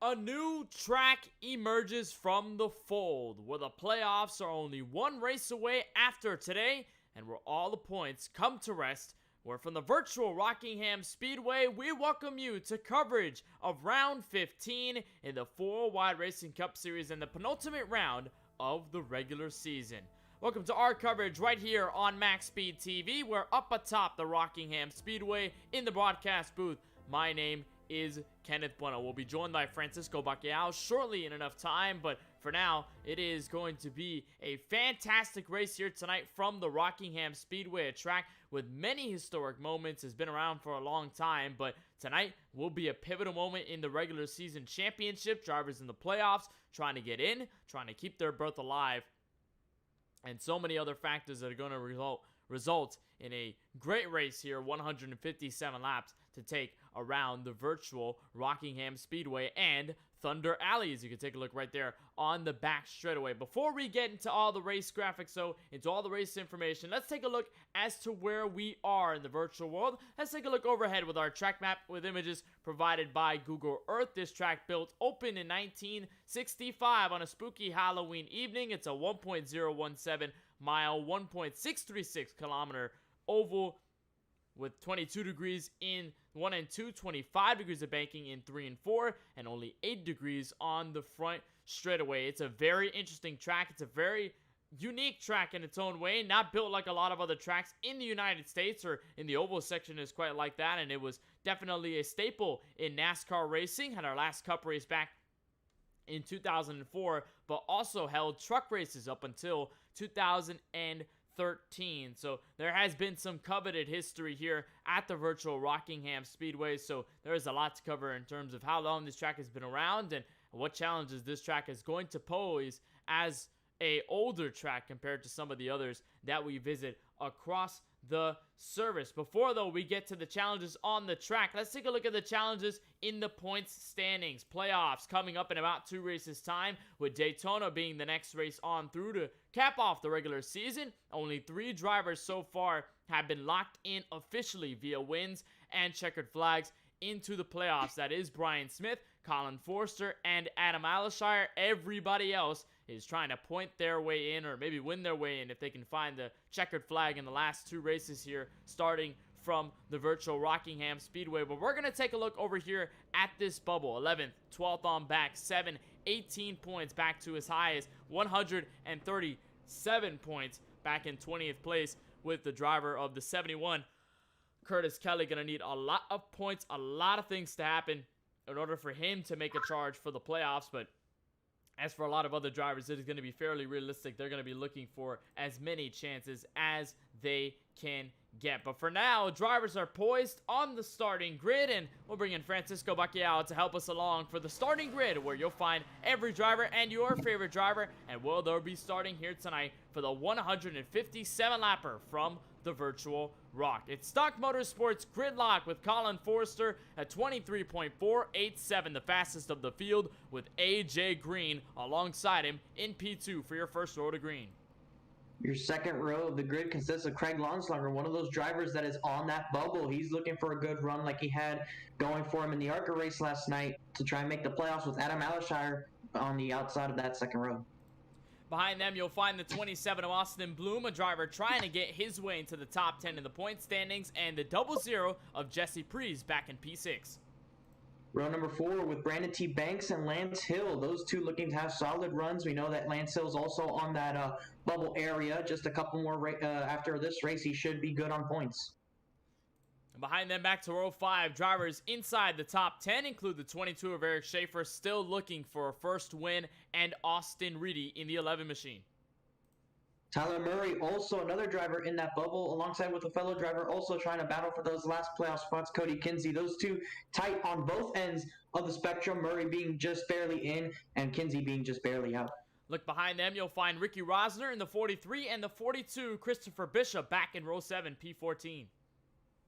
A new track emerges from the fold, where the playoffs are only one race away after today, and where all the points come to rest. Where from the virtual Rockingham Speedway, we welcome you to coverage of round 15 in the 4 Wide Racing Cup Series and the penultimate round of the regular season. Welcome to our coverage right here on MaxSpeedTV. We're up atop the Rockingham Speedway in the broadcast booth. My name is Kenneth Bueno. We'll be joined by Francisco Bacquiao shortly in enough time, but for now, it is going to be a fantastic race here tonight from the Rockingham Speedway, a track with many historic moments. Has been around for a long time, but tonight will be a pivotal moment in the regular season championship. Drivers in the playoffs trying to get in, trying to keep their berth alive, and so many other factors that are going to result in a great race here, 157 laps to take around the virtual Rockingham Speedway and Thunder Alleys. You can take a look right there on the back straightaway. Before we get into all the race graphics, into all the race information, let's take a look as to where we are in the virtual world. Let's take a look overhead with our track map with images provided by Google Earth. This track built open in 1965 on a spooky Halloween evening. It's a 1.017 mile, 1.636 kilometer oval with 22 degrees in 1 and 2, 25 degrees of banking in 3 and 4, and only 8 degrees on the front straightaway. It's a very interesting track. It's a very unique track in its own way, not built like a lot of other tracks in the United States, or in the oval section is quite like that, and it was definitely a staple in NASCAR racing. Had our last cup race back in 2004, but also held truck races up until 2013. So there has been some coveted history here at the virtual Rockingham Speedway. So there is a lot to cover in terms of how long this track has been around and what challenges this track is going to pose as a older track compared to some of the others that we visit across the service. Before, though, we get to the challenges on the track, let's take a look at the challenges in the points standings. Playoffs coming up in about 2 races time, with Daytona being the next race on through to cap off the regular season. Only 3 drivers so far have been locked in officially via wins and checkered flags into the playoffs. That is Brian Smith, Colin Forster, and Adam Aleshire. Everybody else is trying to point their way in, or maybe win their way in if they can find the checkered flag in the last 2 races here, starting from the virtual Rockingham Speedway. But we're going to take a look over here at this bubble. 11th, 12th on back, 7, 18 points back to as high as 137 points back in 20th place with the driver of the 71, Curtis Kelly. Going to need a lot of points, a lot of things to happen in order for him to make a charge for the playoffs. But as for a lot of other drivers, it is going to be fairly realistic. They're going to be looking for as many chances as they can get. But for now, drivers are poised on the starting grid, and we'll bring in Francisco Bacquiao to help us along for the starting grid, where you'll find every driver and your favorite driver, and they'll be starting here tonight for the 157-lapper from the virtual Rock. It's Stock Motorsports Gridlock with Colin Forster at 23.487, the fastest of the field, with AJ Green alongside him in P2 for your first row to green. Your second row of the grid consists of Craig Lonslonger, one of those drivers that is on that bubble. He's looking for a good run like he had going for him in the ARCA race last night to try and make the playoffs, with Adam Aleshire on the outside of that second row. Behind them, you'll find the 27 of Austin Bloom, a driver trying to get his way into the top 10 in the point standings, and the 00 of Jesse Prees back in P6. Row number 4 with Brandon T. Banks and Lance Hill. Those two looking to have solid runs. We know that Lance Hill's also on that bubble area. Just a couple more after this race, he should be good on points. And behind them, back to row 5, drivers inside the top 10 include the 22 of Eric Schaefer, still looking for a first win, and Austin Reedy in the 11 machine. Tyler Murray, also another driver in that bubble, alongside with a fellow driver also trying to battle for those last playoff spots, Cody Kinsey. Those two tight on both ends of the spectrum, Murray being just barely in and Kinsey being just barely out. Look behind them, you'll find Ricky Rosner in the 43 and the 42, Christopher Bishop back in row 7, P14.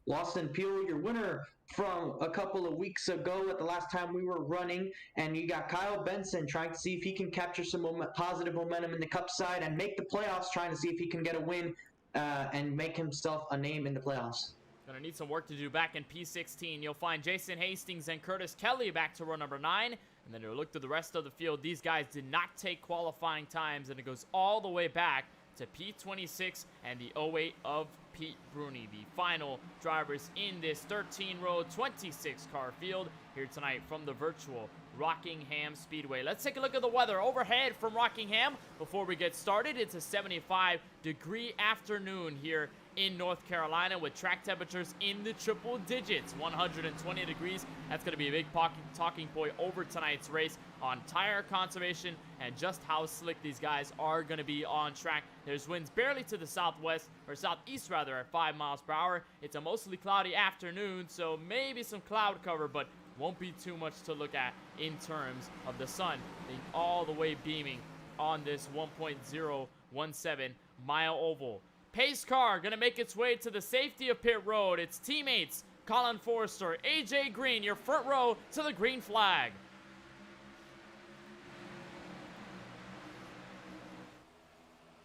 Lawson Peel, your winner from a couple of weeks ago at the last time we were running. And you got Kyle Benson trying to see if he can capture some positive momentum in the Cup side and make the playoffs, trying to see if he can get a win and make himself a name in the playoffs. Gonna need some work to do back in P16. You'll find Jason Hastings and Curtis Kelly back to row number 9. And then you look to the rest of the field. These guys did not take qualifying times, and it goes all the way back to P26 and the 08 of Pete Bruni, the final drivers in this 13-row, 26-car field here tonight from the virtual Rockingham Speedway. Let's take a look at the weather overhead from Rockingham before we get started. It's a 75-degree afternoon here in North Carolina with track temperatures in the triple digits, 120 degrees. That's going to be a big talking point over tonight's race on tire conservation and just how slick these guys are going to be on track. There's winds barely to the southwest, or southeast rather, at 5 miles per hour. It's a mostly cloudy afternoon, so maybe some cloud cover, but won't be too much to look at in terms of the sun being all the way beaming on this 1.017 mile oval. Pace car going to make its way to the safety of pit road. Its teammates, Colin Forrester, AJ Green, your front row to the green flag.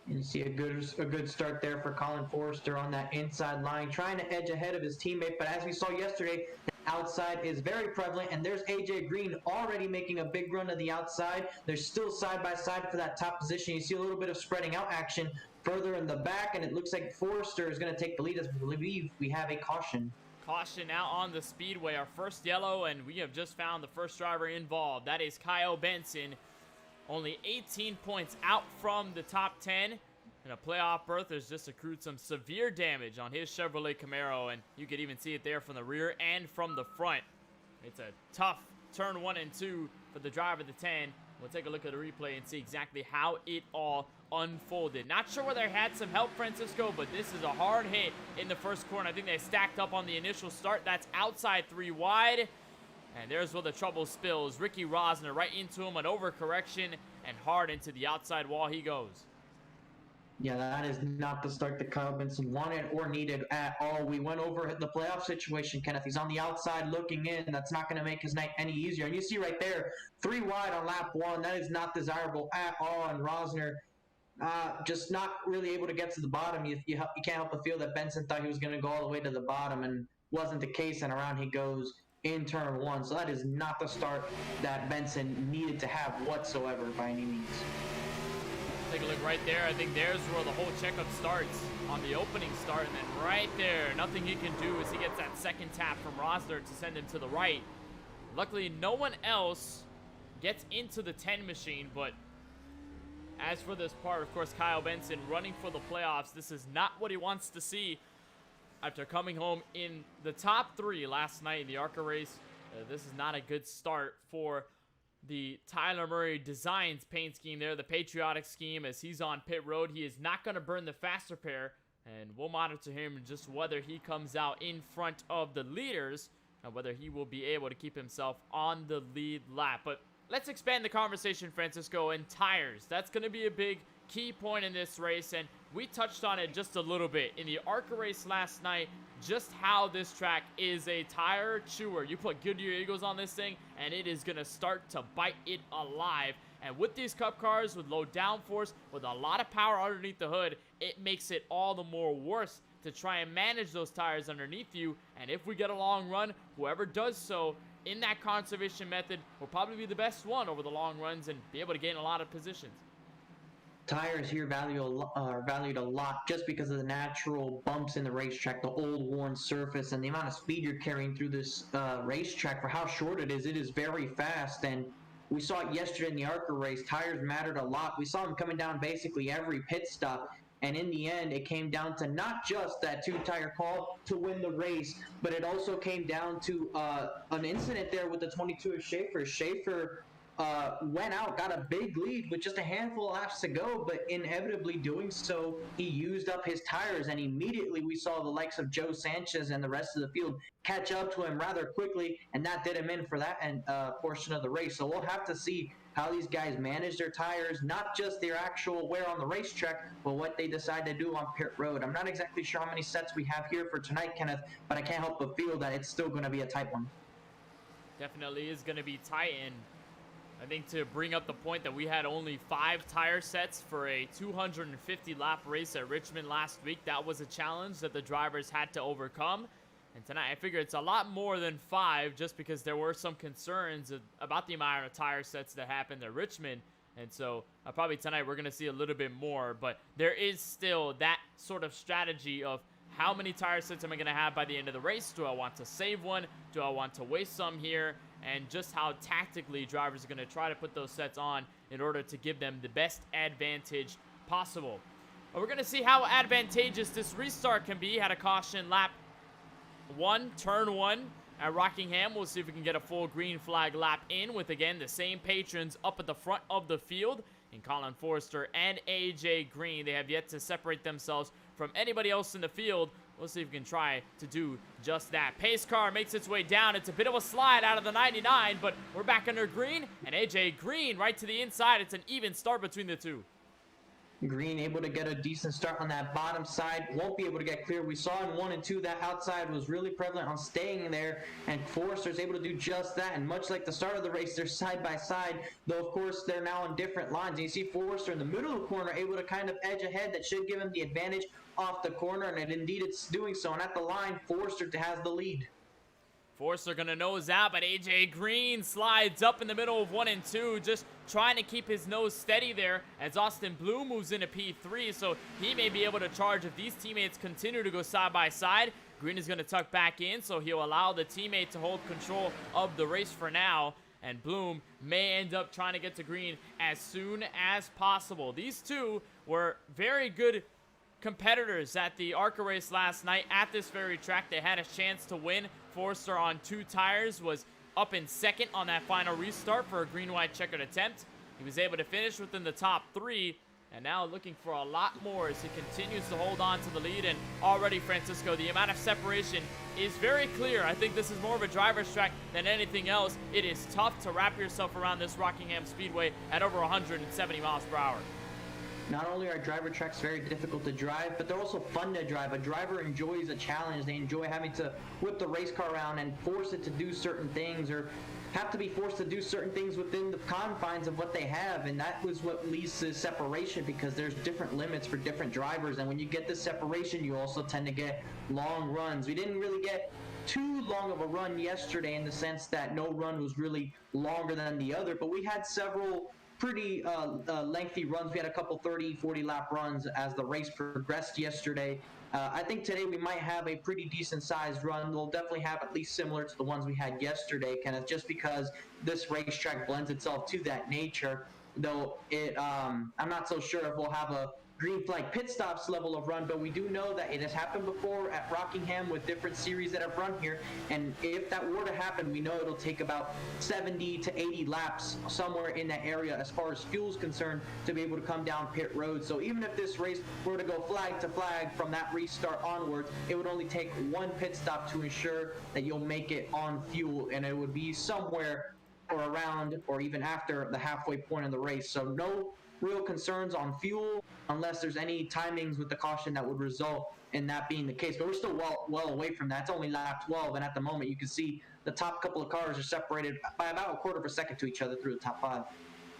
You see a good start there for Colin Forrester on that inside line, trying to edge ahead of his teammate. But as we saw yesterday, the outside is very prevalent, and there's AJ Green already making a big run to the outside. They're still side by side for that top position. You see a little bit of spreading out action further in the back, and it looks like Forrester is going to take the lead as we believe we have a caution. Caution out on the speedway. Our first yellow, and we have just found the first driver involved. That is Kyle Benson. Only 18 points out from the top 10. In a playoff berth, has just accrued some severe damage on his Chevrolet Camaro, and you could even see it there from the rear and from the front. It's a tough turn 1 and 2 for the driver of the 10. We'll take a look at the replay and see exactly how it all unfolded. Not sure whether they had some help, Francisco, but this is a hard hit in the first corner. I think they stacked up on the initial start. That's outside 3 wide. And there's where the trouble spills. Ricky Rosner right into him, an overcorrection, and hard into the outside wall he goes. Yeah, that is not the start that Kyle Benson wanted or needed at all. We went over the playoff situation, Kenneth. He's on the outside looking in. That's not going to make his night any easier. And you see right there, 3 wide on lap 1. That is not desirable at all. And Rosner just not really able to get to the bottom. You can't help but feel that Benson thought he was going to go all the way to the bottom, and wasn't the case, and around he goes in turn 1. So that is not the start that Benson needed to have whatsoever by any means. Take a look right there. I think there's where the whole checkup starts on the opening start, and then right there, nothing he can do as he gets that second tap from Rosner to send him to the right. Luckily, no one else gets into the 10 machine, but as for this part, of course, Kyle Benson running for the playoffs. This is not what he wants to see after coming home in the top 3 last night in the ARCA race. This is not a good start for the Tyler Murray Designs paint scheme there, the patriotic scheme, as he's on pit road. He is not going to burn the faster pair, and we'll monitor him just whether he comes out in front of the leaders and whether he will be able to keep himself on the lead lap. But let's expand the conversation, Francisco, and tires. That's going to be a big key point in this race, and we touched on it just a little bit in the ARCA race last night, just how this track is a tire chewer. You put Goodyear Eagles on this thing, and it is going to start to bite it alive. And with these Cup cars, with low downforce, with a lot of power underneath the hood, it makes it all the more worse to try and manage those tires underneath you. And if we get a long run, whoever does so in that conservation method will probably be the best one over the long runs and be able to gain a lot of positions. Tires here are valued a lot just because of the natural bumps in the racetrack, the old worn surface, and the amount of speed you're carrying through this racetrack for how short it is. It is very fast, and we saw it yesterday in the ARCA race. Tires mattered a lot. We saw them coming down basically every pit stop, and in the end, it came down to not just that 2-tire call to win the race, but it also came down to an incident there with the 22 of Schaefer. Schaefer went out, got a big lead with just a handful of laps to go, but inevitably doing so, he used up his tires, and immediately we saw the likes of Joe Sanchez and the rest of the field catch up to him rather quickly, and that did him in for that portion of the race. So we'll have to see how these guys manage their tires, not just their actual wear on the racetrack, but what they decide to do on pit road. I'm not exactly sure how many sets we have here for tonight, Kenneth, but I can't help but feel that it's still going to be a tight one. Definitely is going to be tight, and I think to bring up the point that we had only 5 tire sets for a 250 lap race at Richmond last week, that was a challenge that the drivers had to overcome. And tonight, I figure it's a lot more than 5 just because there were some concerns about the amount of tire sets that happened at Richmond. And so probably tonight we're going to see a little bit more. But there is still that sort of strategy of how many tire sets am I going to have by the end of the race? Do I want to save one? Do I want to waste some here? And just how tactically drivers are going to try to put those sets on in order to give them the best advantage possible. But we're going to see how advantageous this restart can be. Had a caution lap 1, turn 1 at Rockingham. We'll see if we can get a full green flag lap in with, again, the same patrons up at the front of the field in Colin Forrester and AJ Green. They have yet to separate themselves from anybody else in the field. We'll see if we can try to do just that. Pace car makes its way down. It's a bit of a slide out of the 99, but we're back under Green, and AJ Green right to the inside. It's an even start between the two. Green able to get a decent start on that bottom side. Won't be able to get clear. We saw in 1 and 2 that outside was really prevalent on staying there, and Forrester's able to do just that. And much like the start of the race, they're side by side, though of course they're now on different lines. And you see Forrester in the middle of the corner able to kind of edge ahead. That should give him the advantage off the corner, and indeed it's doing so. And at the line, Forrester has the lead. Forrester gonna nose out, but AJ Green slides up in the middle of 1 and 2, just trying to keep his nose steady there as Austin Bloom moves into P3, so he may be able to charge if these teammates continue to go side by side. Green is gonna tuck back in, so he'll allow the teammate to hold control of the race for now, and Bloom may end up trying to get to Green as soon as possible. These two were very good competitors at the ARCA race last night at this very track. They had a chance to win. Forrester on 2 tires was up in second on that final restart for a green-white checkered attempt. He was able to finish within the top 3, and now looking for a lot more as he continues to hold on to the lead. And already, Francisco, the amount of separation is very clear. I think this is more of a driver's track than anything else. It is tough to wrap yourself around this Rockingham Speedway at over 170 miles per hour. Not only are driver tracks very difficult to drive, but they're also fun to drive. A driver enjoys a challenge. They enjoy having to whip the race car around and force it to do certain things, or have to be forced to do certain things within the confines of what they have. And that was what leads to separation, because there's different limits for different drivers. And when you get this separation, you also tend to get long runs. We didn't really get too long of a run yesterday in the sense that no run was really longer than the other, but we had several pretty lengthy runs. We had a couple 30, 40 lap runs as the race progressed yesterday. I think today we might have a pretty decent sized run. We'll definitely have at least similar to the ones we had yesterday, Kenneth, just because this racetrack blends itself to that nature. Though I'm not so sure if we'll have a green flag pit stops level of run, but we do know that it has happened before at Rockingham with different series that have run here, and if that were to happen, we know it'll take about 70 to 80 laps somewhere in that area as far as fuel is concerned to be able to come down pit road. So even if this race were to go flag to flag from that restart onwards, it would only take 1 pit stop to ensure that you'll make it on fuel, and it would be somewhere or around or even after the halfway point of the race. So no real concerns on fuel unless there's any timings with the caution that would result in that being the case. But we're still well away from that. It's only lap 12, and at the moment you can see the top couple of cars are separated by about a quarter of a second to each other through the top 5.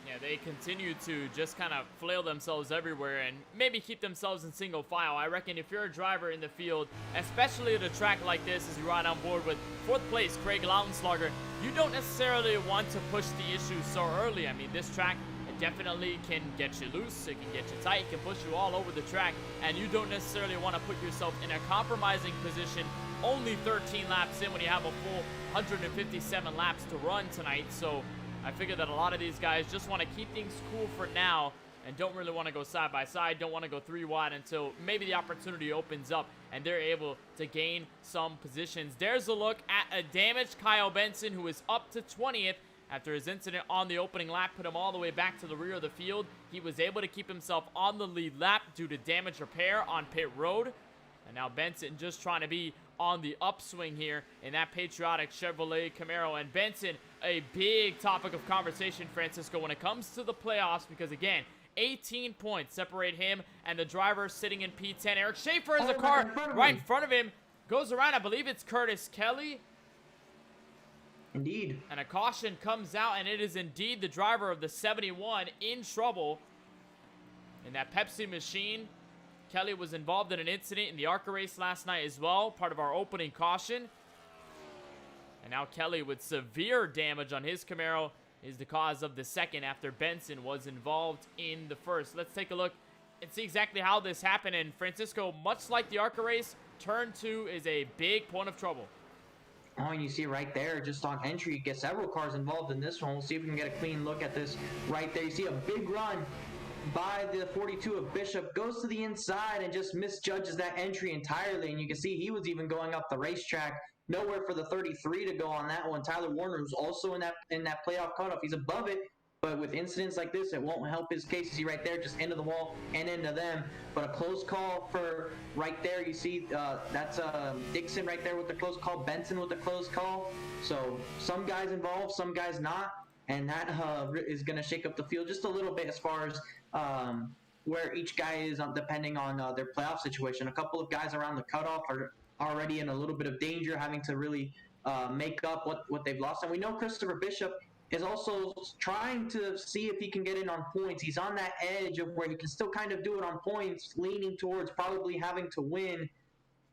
Yeah, they continue to just kind of flail themselves everywhere and maybe keep themselves in single file. I reckon if you're a driver in the field, especially at a track like this, as you ride on board with 4th place Craig Lautenslager, you don't necessarily want to push the issue so early. I mean, this track definitely can get you loose, it can get you tight, it can push you all over the track, and you don't necessarily want to put yourself in a compromising position only 13 laps in when you have a full 157 laps to run tonight. So I figure that a lot of these guys just want to keep things cool for now and don't really want to go side by side, don't want to go 3 wide until maybe the opportunity opens up and they're able to gain some positions. There's a look at a damaged Kyle Benson, who is up to 20th after his incident on the opening lap put him all the way back to the rear of the field. He was able to keep himself on the lead lap due to damage repair on pit road. And now Benson just trying to be on the upswing here in that patriotic Chevrolet Camaro. And Benson, a big topic of conversation, Francisco, when it comes to the playoffs, because again, 18 points separate him and the driver sitting in P10. Eric Schaefer is a car right in front of him. Goes around, I believe it's Curtis Kelly. Indeed. And a caution comes out, and it is indeed the driver of the 71 in trouble in that Pepsi machine. Kelly was involved in an incident in the ARCA race last night as well, part of our opening caution. And now Kelly, with severe damage on his Camaro, is the cause of the second after Benson was involved in the first. Let's take a look and see exactly how this happened. And Francisco, much like the ARCA race, turn 2 is a big point of trouble. Oh, and you see right there, just on entry, you get several cars involved in this one. We'll see if we can get a clean look at this right there. You see a big run by the 42 of Bishop, goes to the inside and just misjudges that entry entirely. And you can see he was even going up the racetrack. Nowhere for the 33 to go on that one. Tyler Warner, who's also in that playoff cutoff, he's above it. But with incidents like this, it won't help his case. You see right there, just into the wall and into them. But a close call for right there. You see that's Dixon right there with the close call. Benson with the close call. So some guys involved, some guys not. And that is going to shake up the field just a little bit as far as where each guy is depending on their playoff situation. A couple of guys around the cutoff are already in a little bit of danger, having to really make up what they've lost. And we know Christopher Bishop is also trying to see if he can get in on points. He's on that edge of where he can still kind of do it on points, leaning towards probably having to win.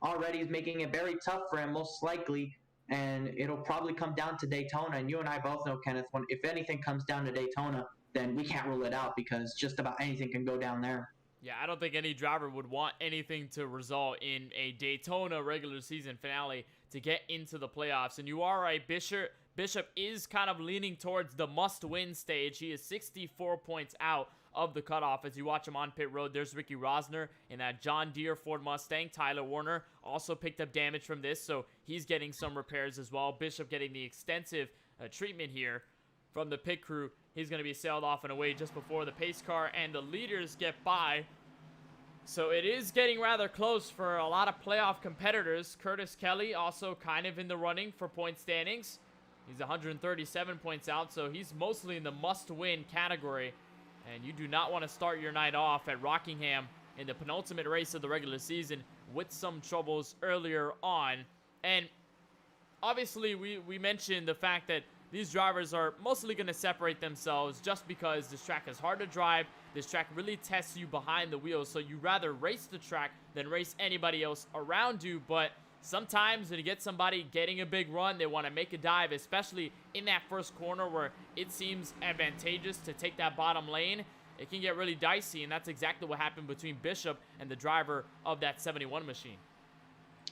Already is making it very tough for him, most likely. And it'll probably come down to Daytona. And you and I both know, Kenneth, if anything comes down to Daytona, then we can't rule it out because just about anything can go down there. Yeah, I don't think any driver would want anything to result in a Daytona regular season finale to get into the playoffs. And you are right, Bishop is kind of leaning towards the must-win stage. He is 64 points out of the cutoff. As you watch him on pit road, there's Ricky Rosner in that John Deere Ford Mustang. Tyler Warner also picked up damage from this, so he's getting some repairs as well. Bishop getting the extensive treatment here from the pit crew. He's going to be sailed off and away just before the pace car and the leaders get by. So it is getting rather close for a lot of playoff competitors. Curtis Kelly also kind of in the running for point standings. He's 137 points out, so he's mostly in the must-win category. And you do not want to start your night off at Rockingham in the penultimate race of the regular season with some troubles earlier on. And obviously, we mentioned the fact that these drivers are mostly going to separate themselves just because this track is hard to drive. This track really tests you behind the wheel, so you rather race the track than race anybody else around you. But sometimes when you get somebody getting a big run, they want to make a dive, especially in that first corner where it seems advantageous to take that bottom lane. It can get really dicey, and that's exactly what happened between Bishop and the driver of that 71 machine.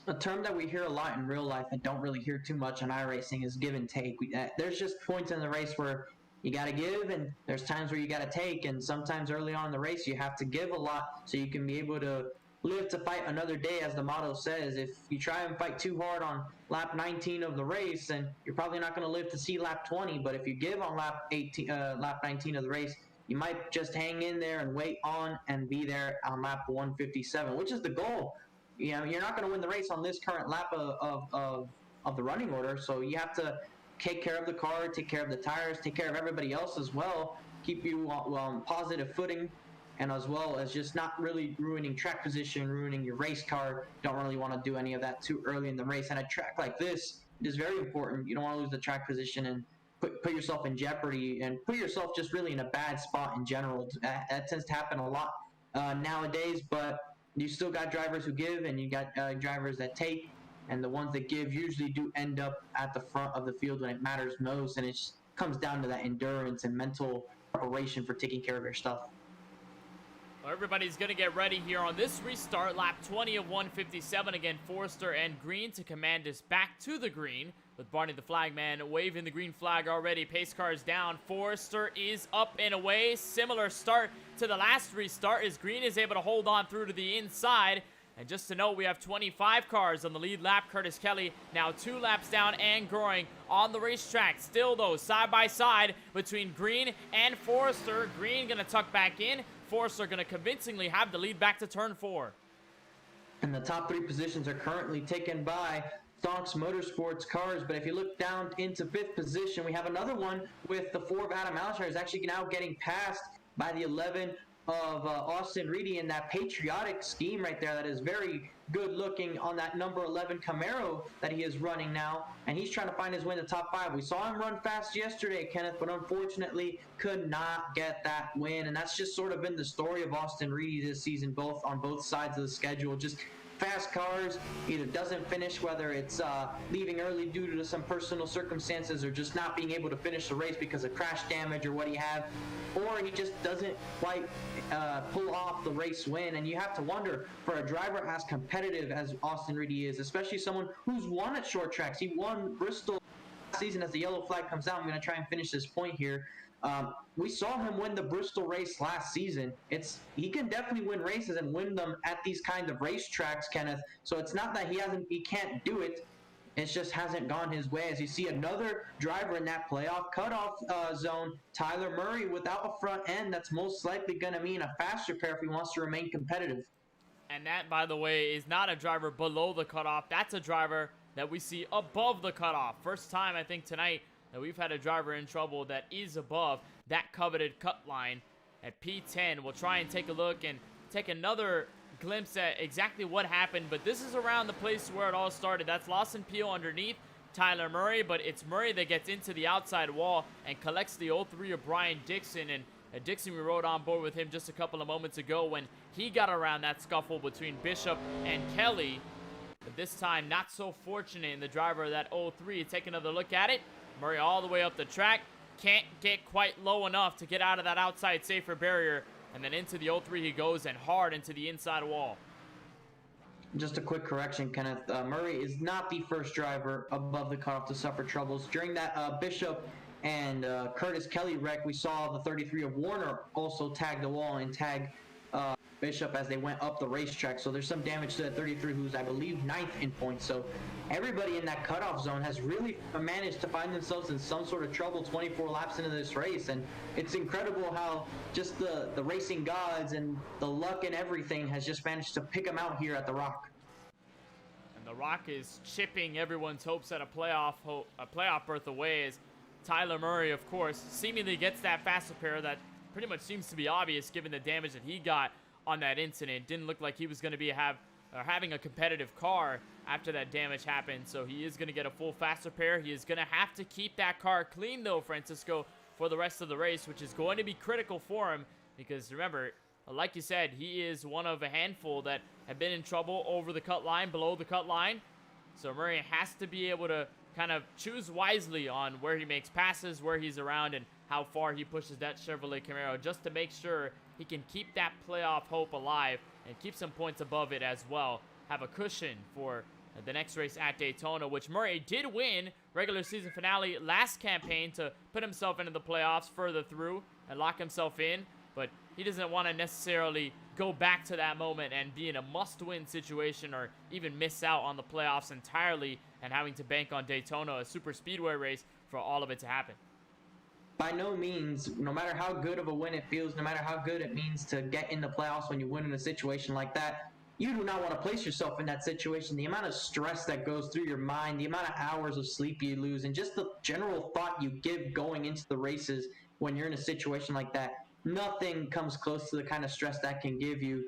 A term that we hear a lot in real life and don't really hear too much on iRacing is give and take. There's just points in the race where you got to give, and there's times where you got to take, and sometimes early on in the race you have to give a lot so you can be able to live to fight another day, as the motto says. If you try and fight too hard on lap 19 of the race, then you're probably not going to live to see lap 20. But if you give on lap 19 of the race, you might just hang in there and wait on and be there on lap 157, which is the goal. You know, you're not going to win the race on this current lap of the running order, so you have to take care of the car, take care of the tires, take care of everybody else as well, keep you on positive footing, and as well as just not really ruining track position, ruining your race car. Don't really want to do any of that too early in the race. And a track like this is very important. You don't want to lose the track position and put yourself in jeopardy and put yourself just really in a bad spot in general. That tends to happen a lot nowadays, but you still got drivers who give, and you got drivers that take, and the ones that give usually do end up at the front of the field when it matters most, and it just comes down to that endurance and mental preparation for taking care of your stuff. Well, everybody's going to get ready here on this restart, lap 20 of 157. Again, Forrester and Green to command us back to the green, with Barney the flagman waving the green flag already. Pace car is down. Forrester is up and away. Similar start to the last restart as Green is able to hold on through to the inside. And just to note, we have 25 cars on the lead lap. Curtis Kelly now 2 laps down and growing on the racetrack. Still, though, side by side between Green and Forrester. Green going to tuck back in. Forrester going to convincingly have the lead back to turn 4. And the top 3 positions are currently taken by Stonks Motorsports cars, but if you look down into 5th position, we have another one with the 4 of Adam Alshire is actually now getting passed by the 11 of Austin Reedy in that patriotic scheme right there. That is very good looking on that number 11 Camaro that he is running now, and he's trying to find his way in the top 5. We saw him run fast yesterday, Kenneth, but unfortunately could not get that win, and that's just sort of been the story of Austin Reedy this season, both on both sides of the schedule. Just fast cars either doesn't finish, whether it's leaving early due to some personal circumstances or just not being able to finish the race because of crash damage or what he have, or he just doesn't quite pull off the race win. And you have to wonder, for a driver as competitive as Austin Reedy is, especially someone who's won at short tracks. He won Bristol last season. As the yellow flag comes out, I'm going to try and finish this point here. We saw him win the Bristol race last season. He can definitely win races and win them at these kinds of racetracks, Kenneth. So it's not that he can't do it. It just hasn't gone his way. As you see another driver in that playoff cutoff zone, Tyler Murray, without a front end, that's most likely going to mean a faster pair if he wants to remain competitive. And that, by the way, is not a driver below the cutoff. That's a driver that we see above the cutoff. First time, I think, tonight that we've had a driver in trouble that is above that coveted cut line at P10. We'll try and take a look and take another glimpse at exactly what happened, but this is around the place where it all started. That's Lawson Peel underneath Tyler Murray, but it's Murray that gets into the outside wall and collects the 0-3 of Brian Dixon. And Dixon, we rode on board with him just a couple of moments ago when he got around that scuffle between Bishop and Kelly. But this time, not so fortunate in the driver of that 0-3. Take another look at it. Murray all the way up the track. Can't get quite low enough to get out of that outside safer barrier. And then into the 0-3 he goes, and hard into the inside wall. Just a quick correction, Kenneth. Murray is not the first driver above the cutoff to suffer troubles. During that Bishop and Curtis Kelly wreck, we saw the 33 of Warner also tag the wall and tag Bishop as they went up the racetrack. So there's some damage to that 33, who's, I believe, 9th in points. So everybody in that cutoff zone has really managed to find themselves in some sort of trouble 24 laps into this race. And it's incredible how just the racing gods and the luck and everything has just managed to pick them out here at the Rock. And the Rock is chipping everyone's hopes at a playoff berth away, as Tyler Murray, of course, seemingly gets that faster pair that pretty much seems to be obvious given the damage that he got on that incident. Didn't look like he was going to be having a competitive car after that damage happened, so he is going to get a full faster pair. He is going to have to keep that car clean, though, Francisco, for the rest of the race, which is going to be critical for him because, remember, like you said, he is one of a handful that have been in trouble over the cut line, below the cut line. So Murray has to be able to kind of choose wisely on where he makes passes, where he's around, and how far he pushes that Chevrolet Camaro, just to make sure he can keep that playoff hope alive and keep some points above it as well. Have a cushion for the next race at Daytona, which Murray did win regular season finale last campaign to put himself into the playoffs further through and lock himself in. But he doesn't want to necessarily go back to that moment and be in a must-win situation or even miss out on the playoffs entirely and having to bank on Daytona, a super speedway race, for all of it to happen. By no means, no matter how good of a win it feels, no matter how good it means to get in the playoffs when you win in a situation like that, you do not want to place yourself in that situation. The amount of stress that goes through your mind, the amount of hours of sleep you lose, and just the general thought you give going into the races when you're in a situation like that, nothing comes close to the kind of stress that can give you.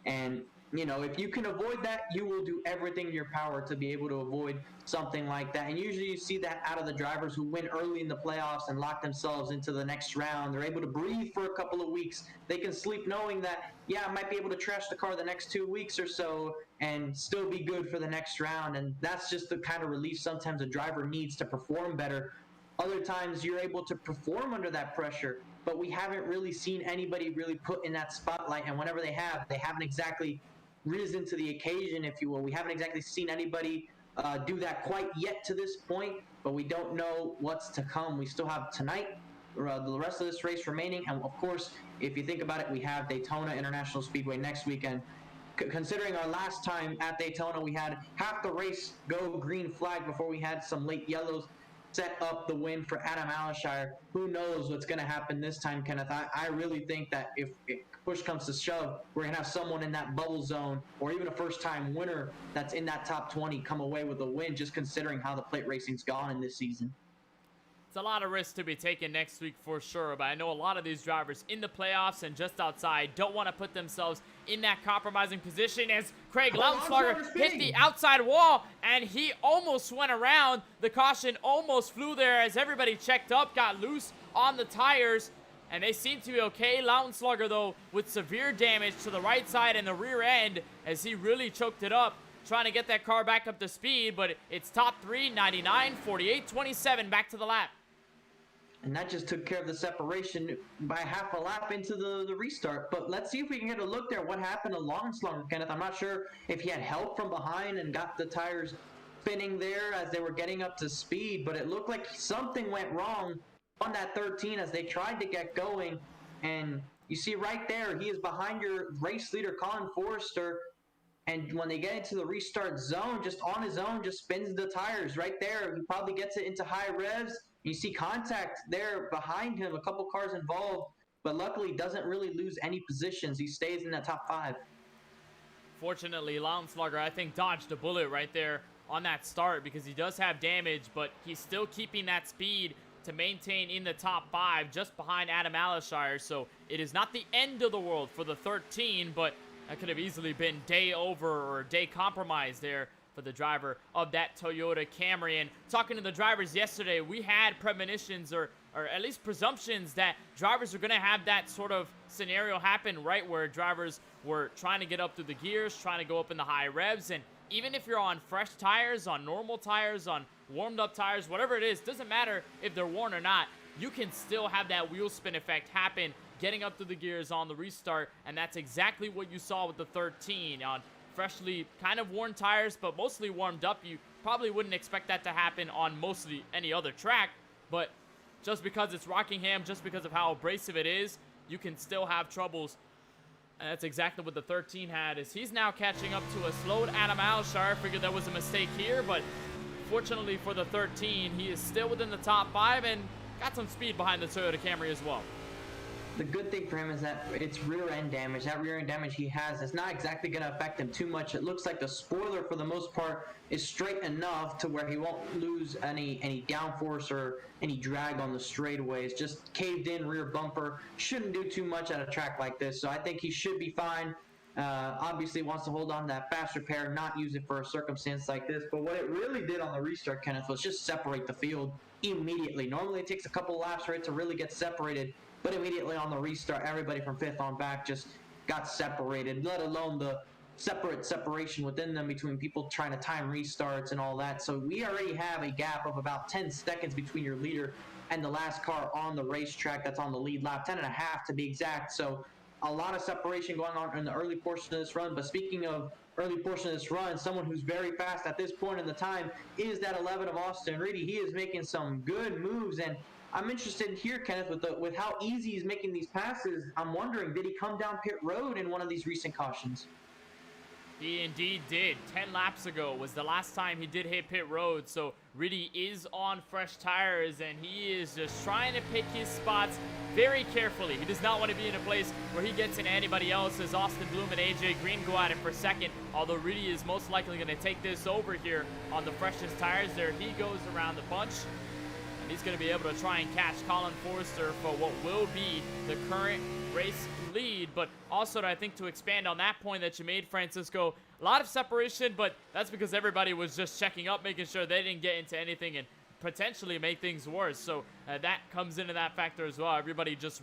And you know, if you can avoid that, you will do everything in your power to be able to avoid something like that. And usually you see that out of the drivers who win early in the playoffs and lock themselves into the next round. They're able to breathe for a couple of weeks. They can sleep knowing that, yeah, I might be able to trash the car the next 2 weeks or so and still be good for the next round. And that's just the kind of relief sometimes a driver needs to perform better. Other times you're able to perform under that pressure, but we haven't really seen anybody really put in that spotlight. And whenever they haven't exactly risen to the occasion, if you will. We haven't exactly seen anybody do that quite yet to this point, but we don't know what's to come. We still have tonight, the rest of this race remaining, and of course, if you think about it, we have Daytona International Speedway next weekend. Considering our last time at Daytona, we had half the race go green flag before we had some late yellows set up the win for Adam Alshire. Who knows what's going to happen this time, Kenneth? I really think that if push comes to shove, we're going to have someone in that bubble zone or even a first-time winner that's in that top 20 come away with a win, just considering how the plate racing's gone in this season. It's a lot of risk to be taken next week for sure, but I know a lot of these drivers in the playoffs and just outside don't want to put themselves in that compromising position as Craig Oh, Lautenschlager Lautenschlager's hit spinning. the outside wall, and he almost went around. The caution almost flew there as everybody checked up, got loose on the tires, and they seem to be okay. Lautenschlager, though, with severe damage to the right side and the rear end as he really choked it up, trying to get that car back up to speed, but it's top three, 99, 48, 27, back to the lap. And that just took care of the separation by half a lap into the restart. But let's see if we can get a look there. What happened to Lautenschlager, Kenneth? I'm not sure if he had help from behind and got the tires spinning there as they were getting up to speed, but it looked like something went wrong on that 13 as they tried to get going. And you see right there, he is behind your race leader, Colin Forrester. And when they get into the restart zone, just on his own, just spins the tires right there. He probably gets it into high revs. You see contact there behind him, a couple cars involved, but luckily doesn't really lose any positions. He stays in that top 5. Fortunately, Lautenschlager, I think, dodged a bullet right there on that start because he does have damage, but he's still keeping that speed to maintain in the top 5 just behind Adam Aleshire. So it is not the end of the world for the 13, but that could have easily been day over or day compromise there for the driver of that Toyota Camry. And talking to the drivers yesterday, we had premonitions or at least presumptions that drivers are going to have that sort of scenario happen, right, where drivers were trying to get up through the gears, trying to go up in the high revs. And even if you're on fresh tires, on normal tires, on warmed up tires, whatever it is, doesn't matter if they're worn or not, you can still have that wheel spin effect happen getting up through the gears on the restart. And that's exactly what you saw with the 13 on freshly kind of worn tires, but mostly warmed up. You probably wouldn't expect that to happen on mostly any other track, but just because it's Rockingham, just because of how abrasive it is, you can still have troubles. And that's exactly what the 13 had, as he's now catching up to a slowed Adam Aleshire. Figured there was a mistake here, but fortunately for the 13, he is still within the top 5 and got some speed behind the Toyota Camry as well. The good thing for him is that it's rear end damage. That rear end damage he has is not exactly going to affect him too much. It looks like the spoiler, for the most part, is straight enough to where he won't lose any downforce or any drag on the straightaways. Just caved in rear bumper. Shouldn't do too much at a track like this, so I think he should be fine. Obviously wants to hold on to that fast repair, not use it for a circumstance like this. But what it really did on the restart, Kenneth, was just separate the field immediately. Normally it takes a couple laps for it to really get separated, but immediately on the restart, everybody from 5th on back just got separated, let alone the separation within them between people trying to time restarts and all that. So we already have a gap of about 10 seconds between your leader and the last car on the racetrack that's on the lead lap, 10 and a half to be exact. So a lot of separation going on in the early portion of this run. But speaking of early portion of this run, someone who's very fast at this point in the time is that 11 of Austin Reedy. He is making some good moves, and I'm interested here, Kenneth, with how easy he's making these passes. I'm wondering, did he come down pit road in one of these recent cautions? He indeed did. 10 laps ago was the last time he did hit pit road. So Reedy is on fresh tires, and he is just trying to pick his spots very carefully. He does not want to be in a place where he gets into anybody else as Austin Bloom and AJ Green go at it for second. Although Reedy is most likely going to take this over here on the freshest tires. There he goes around the bunch. He's going to be able to try and catch Colin Forrester for what will be the current race lead. But also, I think, to expand on that point that you made, Francisco, a lot of separation, but that's because everybody was just checking up, making sure they didn't get into anything and potentially make things worse. So that comes into that factor as well. Everybody just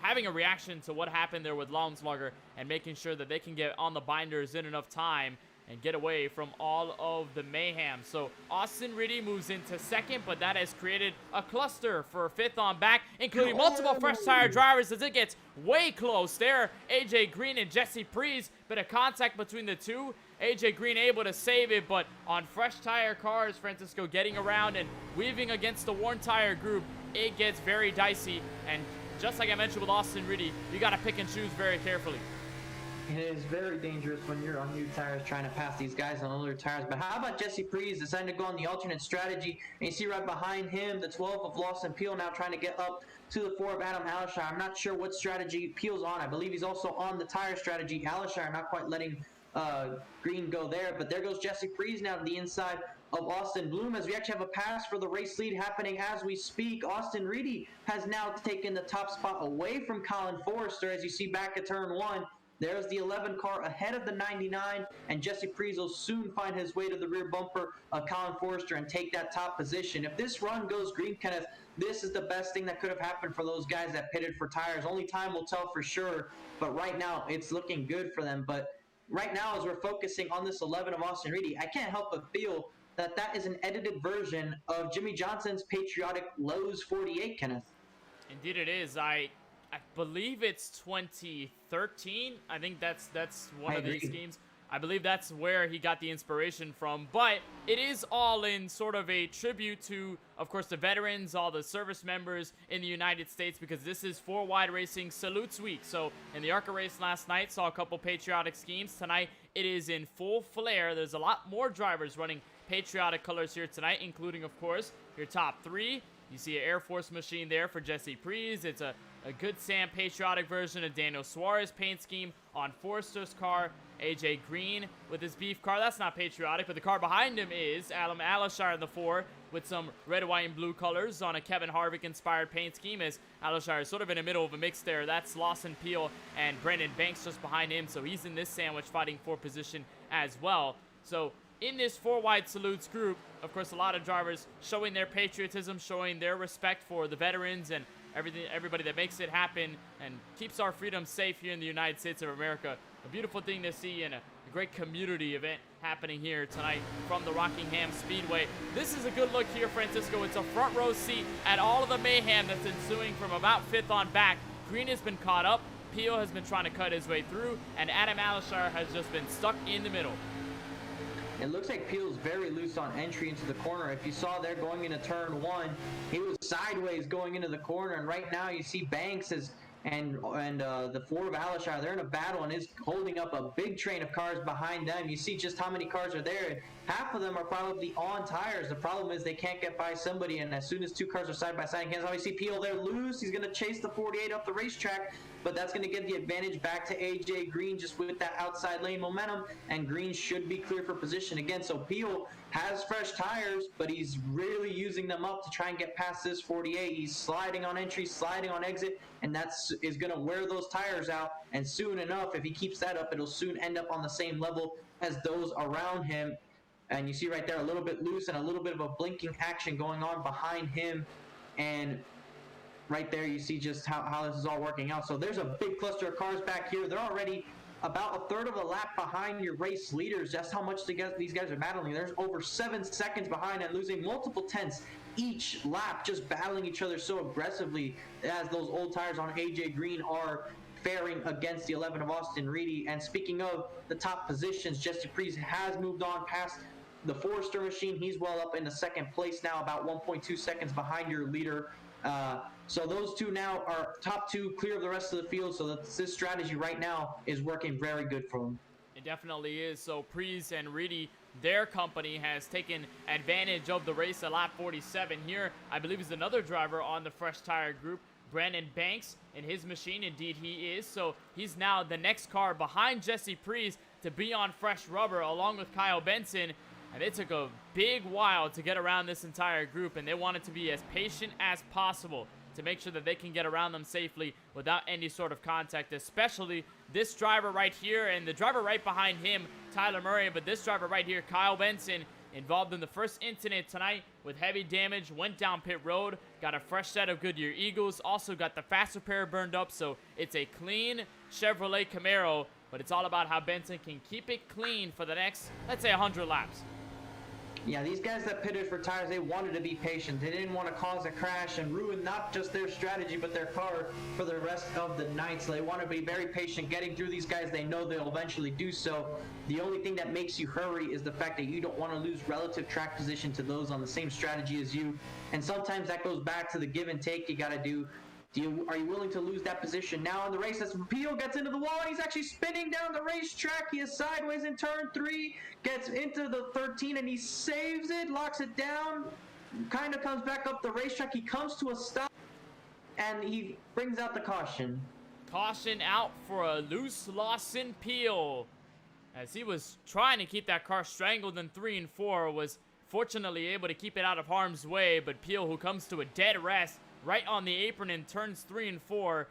having a reaction to what happened there with Lautenschlager and making sure that they can get on the binders in enough time and get away from all of the mayhem. So Austin Reedy moves into second, but that has created a cluster for 5th on back, including multiple fresh tire drivers as it gets way close there. AJ Green and Jesse Prees, bit of contact between the two. AJ Green able to save it, but on fresh tire cars, Francisco getting around and weaving against the worn tire group, it gets very dicey. And just like I mentioned with Austin Reedy, you got to pick and choose very carefully. It is very dangerous when you're on new tires trying to pass these guys on older tires. But how about Jesse Prees deciding to go on the alternate strategy? And you see right behind him, the 12 of Lawson Peel now trying to get up to the 4 of Adam Aleshire. I'm not sure what strategy Peel's on. I believe he's also on the tire strategy. Aleshire not quite letting Green go there. But there goes Jesse Prees now to the inside of Austin Bloom, as we actually have a pass for the race lead happening as we speak. Austin Reedy has now taken the top spot away from Colin Forrester, as you see back at turn 1. There's the 11 car ahead of the 99, and Jesse Priest will soon find his way to the rear bumper of Colin Forrester and take that top position. If this run goes green, Kenneth, this is the best thing that could have happened for those guys that pitted for tires. Only time will tell for sure, but right now it's looking good for them. But right now, as we're focusing on this 11 of Austin Reedy, I can't help but feel that that is an edited version of Jimmy Johnson's patriotic Lowe's 48, Kenneth. Indeed it is. I believe it's 2013. I think that's one of these games. I believe that's where he got the inspiration from. But it is all in sort of a tribute to, of course, the veterans, all the service members in the United States, because this is 4Wide Racing Salutes Week. So in the ARCA race last night, saw a couple patriotic schemes. Tonight, it is in full flare. There's a lot more drivers running patriotic colors here tonight, including, of course, your top three. You see an Air Force machine there for Jesse Priest. It's a Good Sam patriotic version of Daniel Suarez paint scheme on Forrester's car. AJ Green with his beef car. That's not patriotic, but the car behind him is Adam Alashire in the 4 with some red, white, and blue colors on a Kevin Harvick-inspired paint scheme, as Alashire is sort of in the middle of a mix there. That's Lawson Peel and Brendan Banks just behind him, so he's in this sandwich fighting for position as well. So in this 4Wide Salutes group, of course, a lot of drivers showing their patriotism, showing their respect for the veterans and everybody that makes it happen and keeps our freedom safe here in the United States of America. A beautiful thing to see, and a great community event happening here tonight from the Rockingham Speedway. This is a good look here, Francisco. It's a front row seat at all of the mayhem that's ensuing from about 5th on back. Green has been caught up, Peel has been trying to cut his way through, and Adam Alashire has just been stuck in the middle. It looks like Peel's very loose on entry into the corner. If you saw there going into turn 1, he was sideways going into the corner, and right now you see Banks and the 4 of Alashire, they're in a battle and is holding up a big train of cars behind them. You see just how many cars are there. Half of them are probably on tires. The problem is they can't get by somebody, and as soon as 2 cars are side by side, you can't always see Peel there loose. He's going to chase the 48 up the racetrack, but that's going to give the advantage back to AJ Green just with that outside lane momentum, and Green should be clear for position again. So Peel has fresh tires, but he's really using them up to try and get past this 48. He's sliding on entry, sliding on exit, and that's is going to wear those tires out, and soon enough, if he keeps that up, it'll soon end up on the same level as those around him. And you see right there a little bit loose and a little bit of a blinking action going on behind him, and right there you see just how this is all working out. So there's a big cluster of cars back here. They're already about a third of a lap behind your race leaders. That's how much these guys are battling. There's over 7 seconds behind and losing multiple tenths each lap, just battling each other so aggressively as those old tires on AJ Green are faring against the 11 of Austin Reedy. And speaking of the top positions, Jesse Priest has moved on past the Forrester machine. He's well up into second place now, about 1.2 seconds behind your leader. So those two now are top 2, clear of the rest of the field. So this strategy right now is working very good for them. It definitely is. So Priest and Reedy, their company, has taken advantage of the race at lap 47 here. I believe is another driver on the fresh tire group, Brandon Banks, in his machine. Indeed he is. So he's now the next car behind Jesse Priest to be on fresh rubber along with Kyle Benson. And it took a big while to get around this entire group, and they wanted to be as patient as possible to make sure that they can get around them safely without any sort of contact, especially this driver right here and the driver right behind him, Tyler Murray. But this driver right here, Kyle Benson, involved in the first incident tonight with heavy damage, went down pit road, got a fresh set of Goodyear Eagles, also got the fast repair burned up, so it's a clean Chevrolet Camaro, but it's all about how Benson can keep it clean for the next, let's say, 100 laps. Yeah, these guys that pitted for tires, they wanted to be patient. They didn't want to cause a crash and ruin not just their strategy, but their car for the rest of the night. So they want to be very patient getting through these guys. They know they'll eventually do so. The only thing that makes you hurry is the fact that you don't want to lose relative track position to those on the same strategy as you. And sometimes that goes back to the give and take you got to do. Are you willing to lose that position now in the race? As Peel gets into the wall, and he's actually spinning down the racetrack. He is sideways in turn 3, gets into the 13, and he saves it, locks it down, kind of comes back up the racetrack. He comes to a stop, and he brings out the caution. Caution out for a loose Lawson Peel, as he was trying to keep that car strangled in 3 and 4, was fortunately able to keep it out of harm's way, but Peel, who comes to a dead rest right on the apron in turns 3 and 4,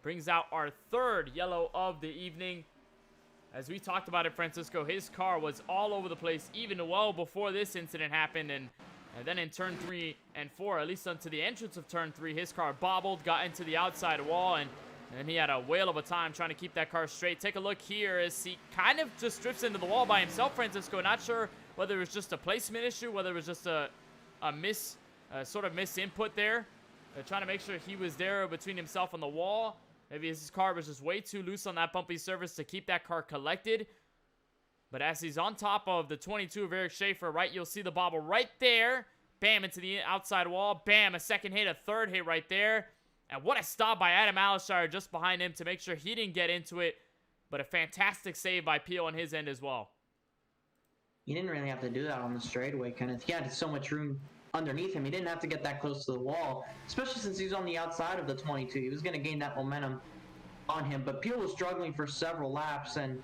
brings out our third yellow of the evening. As we talked about it, Francisco, his car was all over the place even well before this incident happened. And then in turn 3 and 4, at least onto the entrance of turn 3, his car bobbled, got into the outside wall, and he had a whale of a time trying to keep that car straight. Take a look here as he kind of just drifts into the wall by himself, Francisco. Not sure whether it was just a placement issue, whether it was just a sort of misinput there. Trying to make sure he was there between himself and the wall. Maybe his car was just way too loose on that bumpy surface to keep that car collected. But as he's on top of the 22 of Eric Schaefer, right, you'll see the bobble right there. Bam, into the outside wall. Bam, a second hit, a third hit right there. And what a stop by Adam Alshire just behind him to make sure he didn't get into it. But a fantastic save by Pio on his end as well. He didn't really have to do that on the straightaway, Kenneth. He had so much room underneath him. He didn't have to get that close to the wall, especially since he's on the outside of the 22. He was going to gain that momentum on him. But Pio was struggling for several laps, and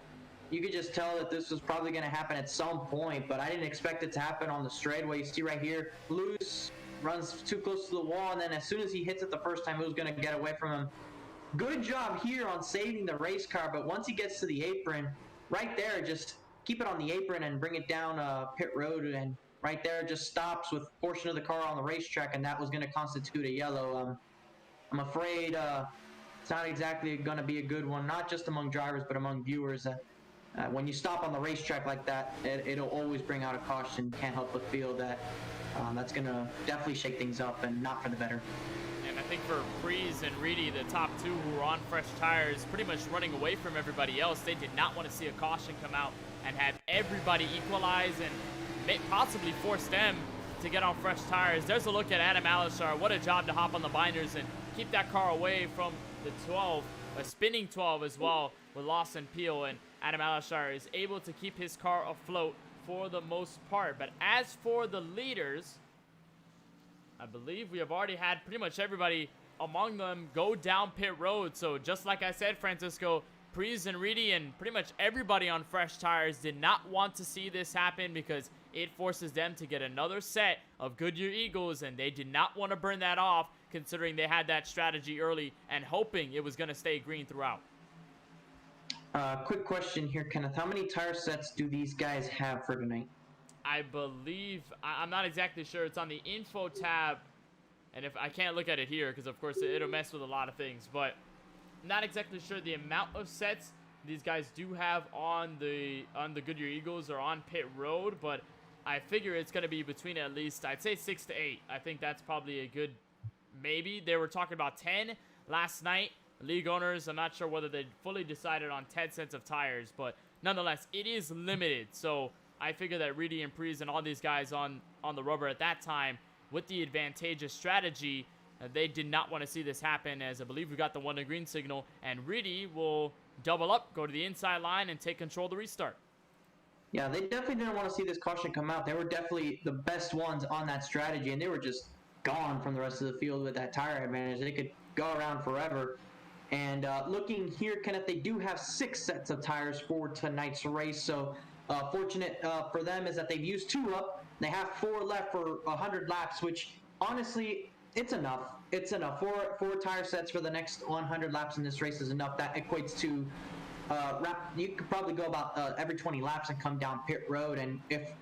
you could just tell that this was probably going to happen at some point, but I didn't expect it to happen on the straightaway. You see right here, loose, runs too close to the wall, and then as soon as he hits it the first time, it was going to get away from him. Good job here on saving the race car, but once he gets to the apron, right there, just keep it on the apron and bring it down pit road, and right there just stops with a portion of the car on the racetrack, and that was going to constitute a yellow. I'm afraid it's not exactly going to be a good one, not just among drivers, but among viewers. When you stop on the racetrack like that, it'll always bring out a caution. Can't help but feel that that's going to definitely shake things up and not for the better. And I think for Prees and Reedy, the top two who were on fresh tires, pretty much running away from everybody else, they did not want to see a caution come out and have everybody equalize and possibly force them to get on fresh tires. There's a look at Adam Alshire. What a job to hop on the binders and keep that car away from the 12, a spinning 12 as well with Lawson Peel, and Adam Alshire is able to keep his car afloat for the most part. But as for the leaders, I believe we have already had pretty much everybody among them go down pit road. So just like I said, Francisco, Prees and Reedy and pretty much everybody on fresh tires did not want to see this happen because it forces them to get another set of Goodyear Eagles, and they did not want to burn that off considering they had that strategy early and hoping it was going to stay green throughout. Quick question here, Kenneth. How many tire sets do these guys have for tonight? I believe, I'm not exactly sure. It's on the info tab, and if I can't look at it here because of course it'll mess with a lot of things, but I'm not exactly sure the amount of sets these guys do have on the Goodyear Eagles or on pit road, but I figure it's going to be between at least, I'd say 6 to 8. I think that's probably a good, maybe. They were talking about 10 last night. League owners, I'm not sure whether they fully decided on 10 sets of tires, but nonetheless, it is limited. So I figure that Reedy and Prees and all these guys on the rubber at that time, with the advantageous strategy, they did not want to see this happen, as I believe we got the 1 to green signal, and Reedy will double up, go to the inside line, and take control of the restart. Yeah, they definitely didn't want to see this caution come out. They were definitely the best ones on that strategy, and they were just gone from the rest of the field with that tire advantage. They could go around forever. And looking here, Kenneth, they do have 6 sets of tires for tonight's race. So fortunate for them is that they've used 2 up. They have 4 left for 100 laps, which honestly, it's enough. It's enough. Four tire sets for the next 100 laps in this race is enough. That equates to you could probably go about every 20 laps and come down pit road. And if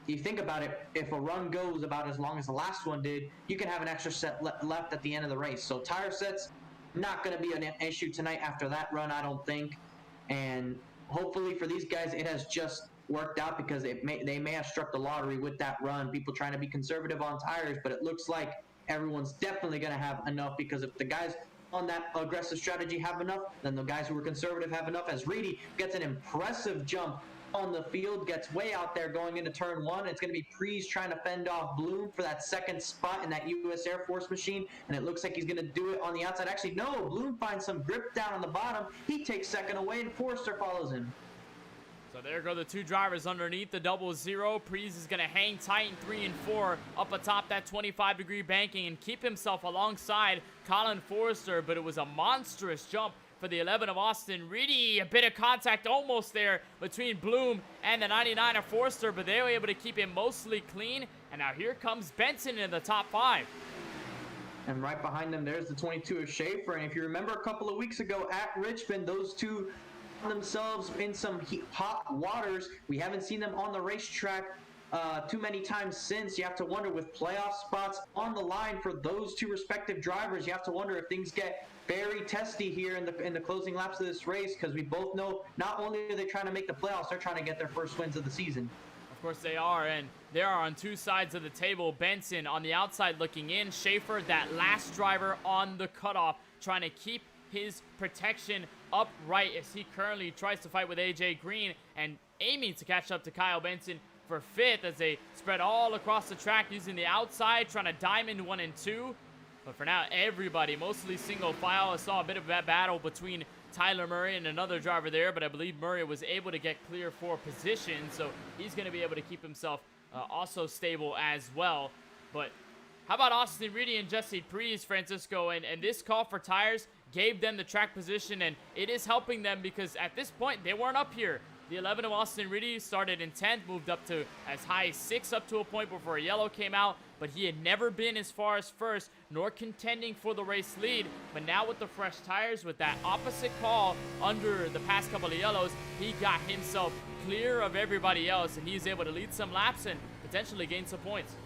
you think about it, if a run goes about as long as the last one did, you can have an extra set left at the end of the race. So tire sets, not going to be an issue tonight after that run, I don't think. And hopefully for these guys, it has just worked out because they may have struck the lottery with that run. People trying to be conservative on tires, but it looks like everyone's definitely going to have enough, because if the guys on that aggressive strategy have enough, then the guys who were conservative have enough. As Reedy gets an impressive jump on the field, gets way out there going into turn 1. It's going to be Prees trying to fend off Bloom for that second spot in that U.S. Air Force machine, and it looks like he's going to do it on the outside. Actually, no, Bloom finds some grip down on the bottom. He takes second away, and Forrester follows him. So there go the 2 drivers underneath the 00. Prees is going to hang tight in 3 and 4 up atop that 25-degree banking and keep himself alongside Colin Forrester, but it was a monstrous jump for the 11 of Austin. Reedy, a bit of contact almost there between Bloom and the 99 of Forrester, but they were able to keep it mostly clean. And now here comes Benson in the top 5. And right behind them, there's the 22 of Schaefer. And if you remember a couple of weeks ago at Richmond, those two found themselves in some hot waters. We haven't seen them on the racetrack too many times since. You have to wonder, with playoff spots on the line for those two respective drivers, you have to wonder if things get very testy here in the closing laps of this race, because we both know not only are they trying to make the playoffs, they're trying to get their first wins of the season. Of course they are, and they are on two sides of the table. Benson on the outside looking in. Schaefer, that last driver on the cutoff, trying to keep his protection upright as he currently tries to fight with AJ Green and aiming to catch up to Kyle Benson for fifth as they spread all across the track using the outside, trying to diamond 1 and 2. But for now, everybody, mostly single file. I saw a bit of a battle between Tyler Murray and another driver there, but I believe Murray was able to get clear for position, so he's going to be able to keep himself also stable as well. But how about Austin Reedy and Jesse Priest, Francisco? And this call for tires gave them the track position, and it is helping them because at this point, they weren't up here. The 11 of Austin Reedy started in 10th, moved up to as high as 6th, up to a point before a yellow came out, but he had never been as far as first, nor contending for the race lead. But now with the fresh tires, with that opposite call under the past couple of yellows, he got himself clear of everybody else, and he's able to lead some laps and potentially gain some points.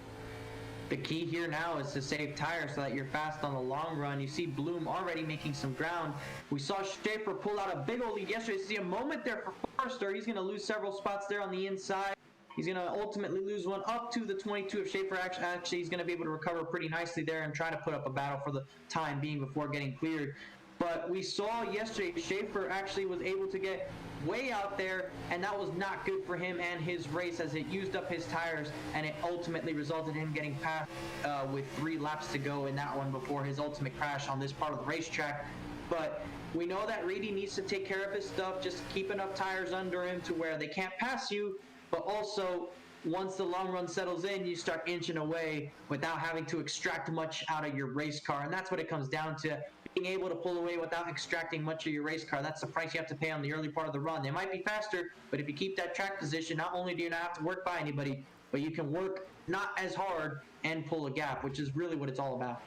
The key here now is to save tires so that you're fast on the long run. You see Bloom already making some ground. We saw Schaefer pull out a big old lead yesterday. You see a moment there for Forster. He's going to lose several spots there on the inside. He's going to ultimately lose one up to the 22 of Schaefer. Actually, he's going to be able to recover pretty nicely there and try to put up a battle for the time being before getting cleared. But we saw yesterday Schaefer actually was able to get way out there, and that was not good for him and his race as it used up his tires, and it ultimately resulted in him getting past with 3 laps to go in that one before his ultimate crash on this part of the racetrack. But we know that Reedy needs to take care of his stuff, just keep enough tires under him to where they can't pass you, but also once the long run settles in, you start inching away without having to extract much out of your race car, and that's what it comes down to. Being able to pull away without extracting much of your race car, that's the price you have to pay on the early part of the run. They might be faster, but if you keep that track position, not only do you not have to work by anybody, but you can work not as hard and pull a gap, which is really what it's all about.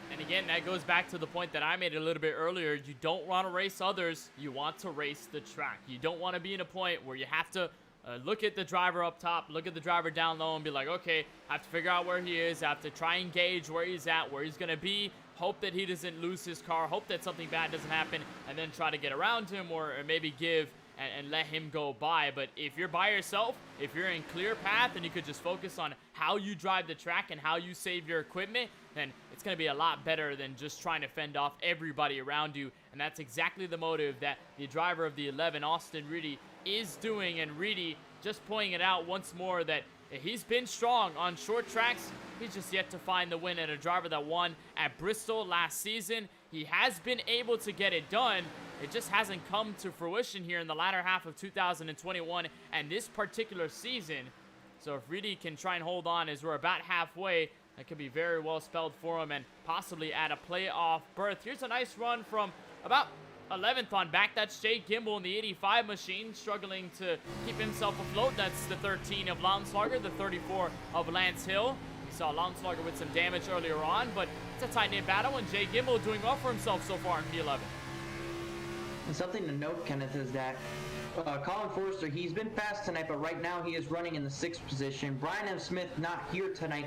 And again, that goes back to the point that I made a little bit earlier. You don't want to race others. You want to race the track. You don't want to be in a point where you have to look at the driver up top, look at the driver down low, and be like, okay, I have to figure out where he is. I have to try and gauge where he's at, where he's going to be, hope that he doesn't lose his car, hope that something bad doesn't happen, and then try to get around him or maybe give and let him go by. But if you're by yourself, if you're in clear path and you could just focus on how you drive the track and how you save your equipment, then it's going to be a lot better than just trying to fend off everybody around you. And that's exactly the motive that the driver of the 11, Austin Reedy, is doing. And Reedy just pointing it out once more that he's been strong on short tracks. He's just yet to find the win. And a driver that won at Bristol last season, he has been able to get it done. It just hasn't come to fruition here in the latter half of 2021 and this particular season. So if Reedy can try and hold on as we're about halfway, that could be very well spelled for him and possibly add a playoff berth. Here's a nice run from about 11th on back. That's Jay Gimbel in the 85 machine, struggling to keep himself afloat. That's the 13 of Launslager, the 34 of Lance Hill. We saw Launslager with some damage earlier on, but it's a tight-knit battle, and Jay Gimbel doing well for himself so far in P11. And something to note, Kenneth, is that Colin Forster, he's been fast tonight, but right now he is running in the 6th position. Brian M. Smith not here tonight.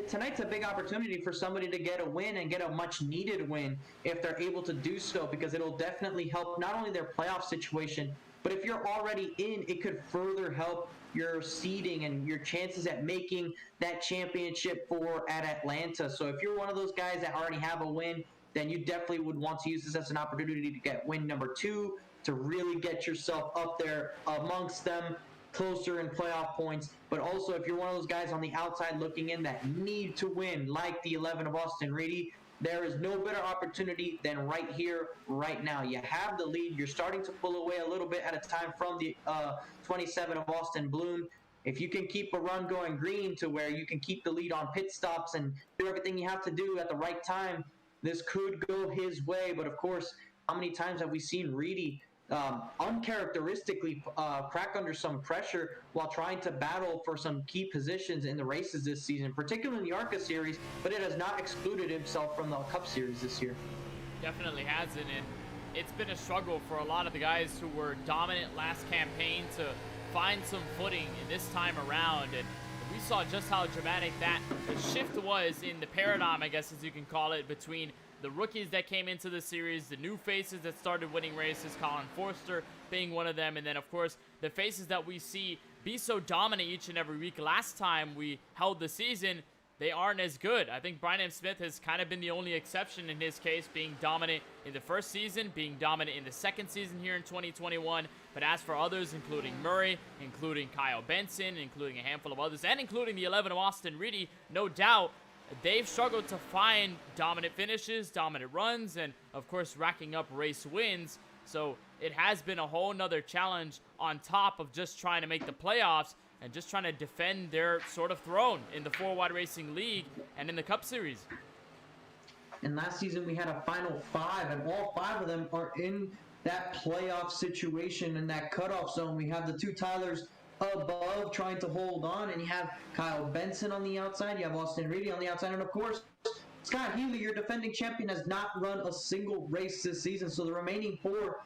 Tonight's a big opportunity for somebody to get a win and get a much-needed win if they're able to do so, because it'll definitely help not only their playoff situation, but if you're already in, it could further help your seeding and your chances at making that championship at Atlanta. So if you're one of those guys that already have a win, then you definitely would want to use this as an opportunity to get win number 2, to really get yourself up there amongst them, closer in playoff points. But also, if you're one of those guys on the outside looking in that need to win, like the 11 of Austin Reedy, there is no better opportunity than right here, right now. You have the lead. You're starting to pull away a little bit at a time from the 27 of Austin Bloom. If you can keep a run going green to where you can keep the lead on pit stops and do everything you have to do at the right time, this could go his way. But of course, how many times have we seen Reedy uncharacteristically crack under some pressure while trying to battle for some key positions in the races this season, particularly in the ARCA series, but it has not excluded himself from the Cup series this year. Definitely hasn't, and it's been a struggle for a lot of the guys who were dominant last campaign to find some footing this time around. And we saw just how dramatic that the shift was in the paradigm, I guess as you can call it, between the rookies that came into the series, the new faces that started winning races, Colin Forster being one of them, and then of course the faces that we see be so dominant each and every week. Last time we held the season, they aren't as good. I think Brian M. Smith has kind of been the only exception in his case, being dominant in the first season, being dominant in the second season here in 2021. But as for others, including Murray, including Kyle Benson, including a handful of others, and including the 11 of Austin Reedy, no doubt, they've struggled to find dominant finishes, dominant runs, and of course racking up race wins. So it has been a whole nother challenge on top of just trying to make the playoffs and just trying to defend their sort of throne in the 4-Wide Racing League and in the Cup Series. And last season we had a final 5, and all 5 of them are in that playoff situation, in that cutoff zone. We have the 2 Tylers above trying to hold on, and you have Kyle Benson on the outside, you have Austin Reedy on the outside, and of course Scott Healy, your defending champion, has not run a single race this season. So the remaining 4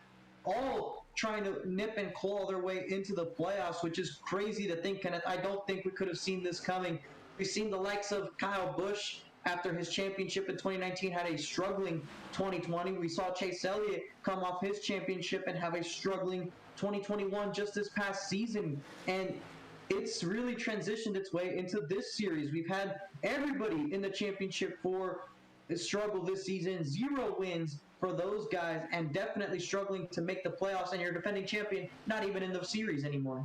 all trying to nip and claw their way into the playoffs, which is crazy to think, and I don't think we could have seen this coming. We've seen the likes of Kyle Busch after his championship in 2019 had a struggling 2020. We saw Chase Elliott come off his championship and have a struggling 2021 just this past season, and it's really transitioned its way into this series. We've had everybody in the championship for struggle this season, 0 wins for those guys, and definitely struggling to make the playoffs, and your defending champion not even in the series anymore.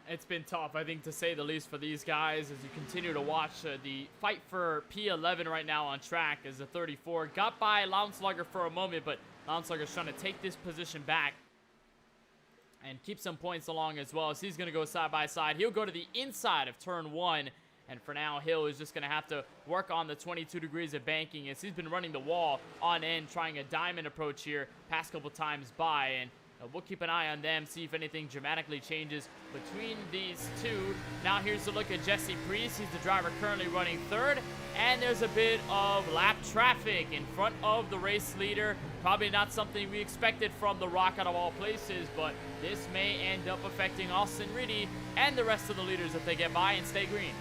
It's been tough, I think, to say the least, for these guys as you continue to watch the fight for P11 right now on track as the 34 got by Lounslugger for a moment, but Lounslugger's trying to take this position back and keep some points along as well, as he's going to go side by side. He'll go to the inside of turn 1, and for now Hill is just going to have to work on the 22 degrees of banking, as he's been running the wall on end, trying a diamond approach here past couple times by, and we'll keep an eye on them, see if anything dramatically changes between these two. Now here's a look at Jesse Priest. He's the driver currently running 3rd, and there's a bit of lap traffic in front of the race leader. Probably not something we expected from the Rock out of all places, but this may end up affecting Austin Reedy and the rest of the leaders if they get by and stay green.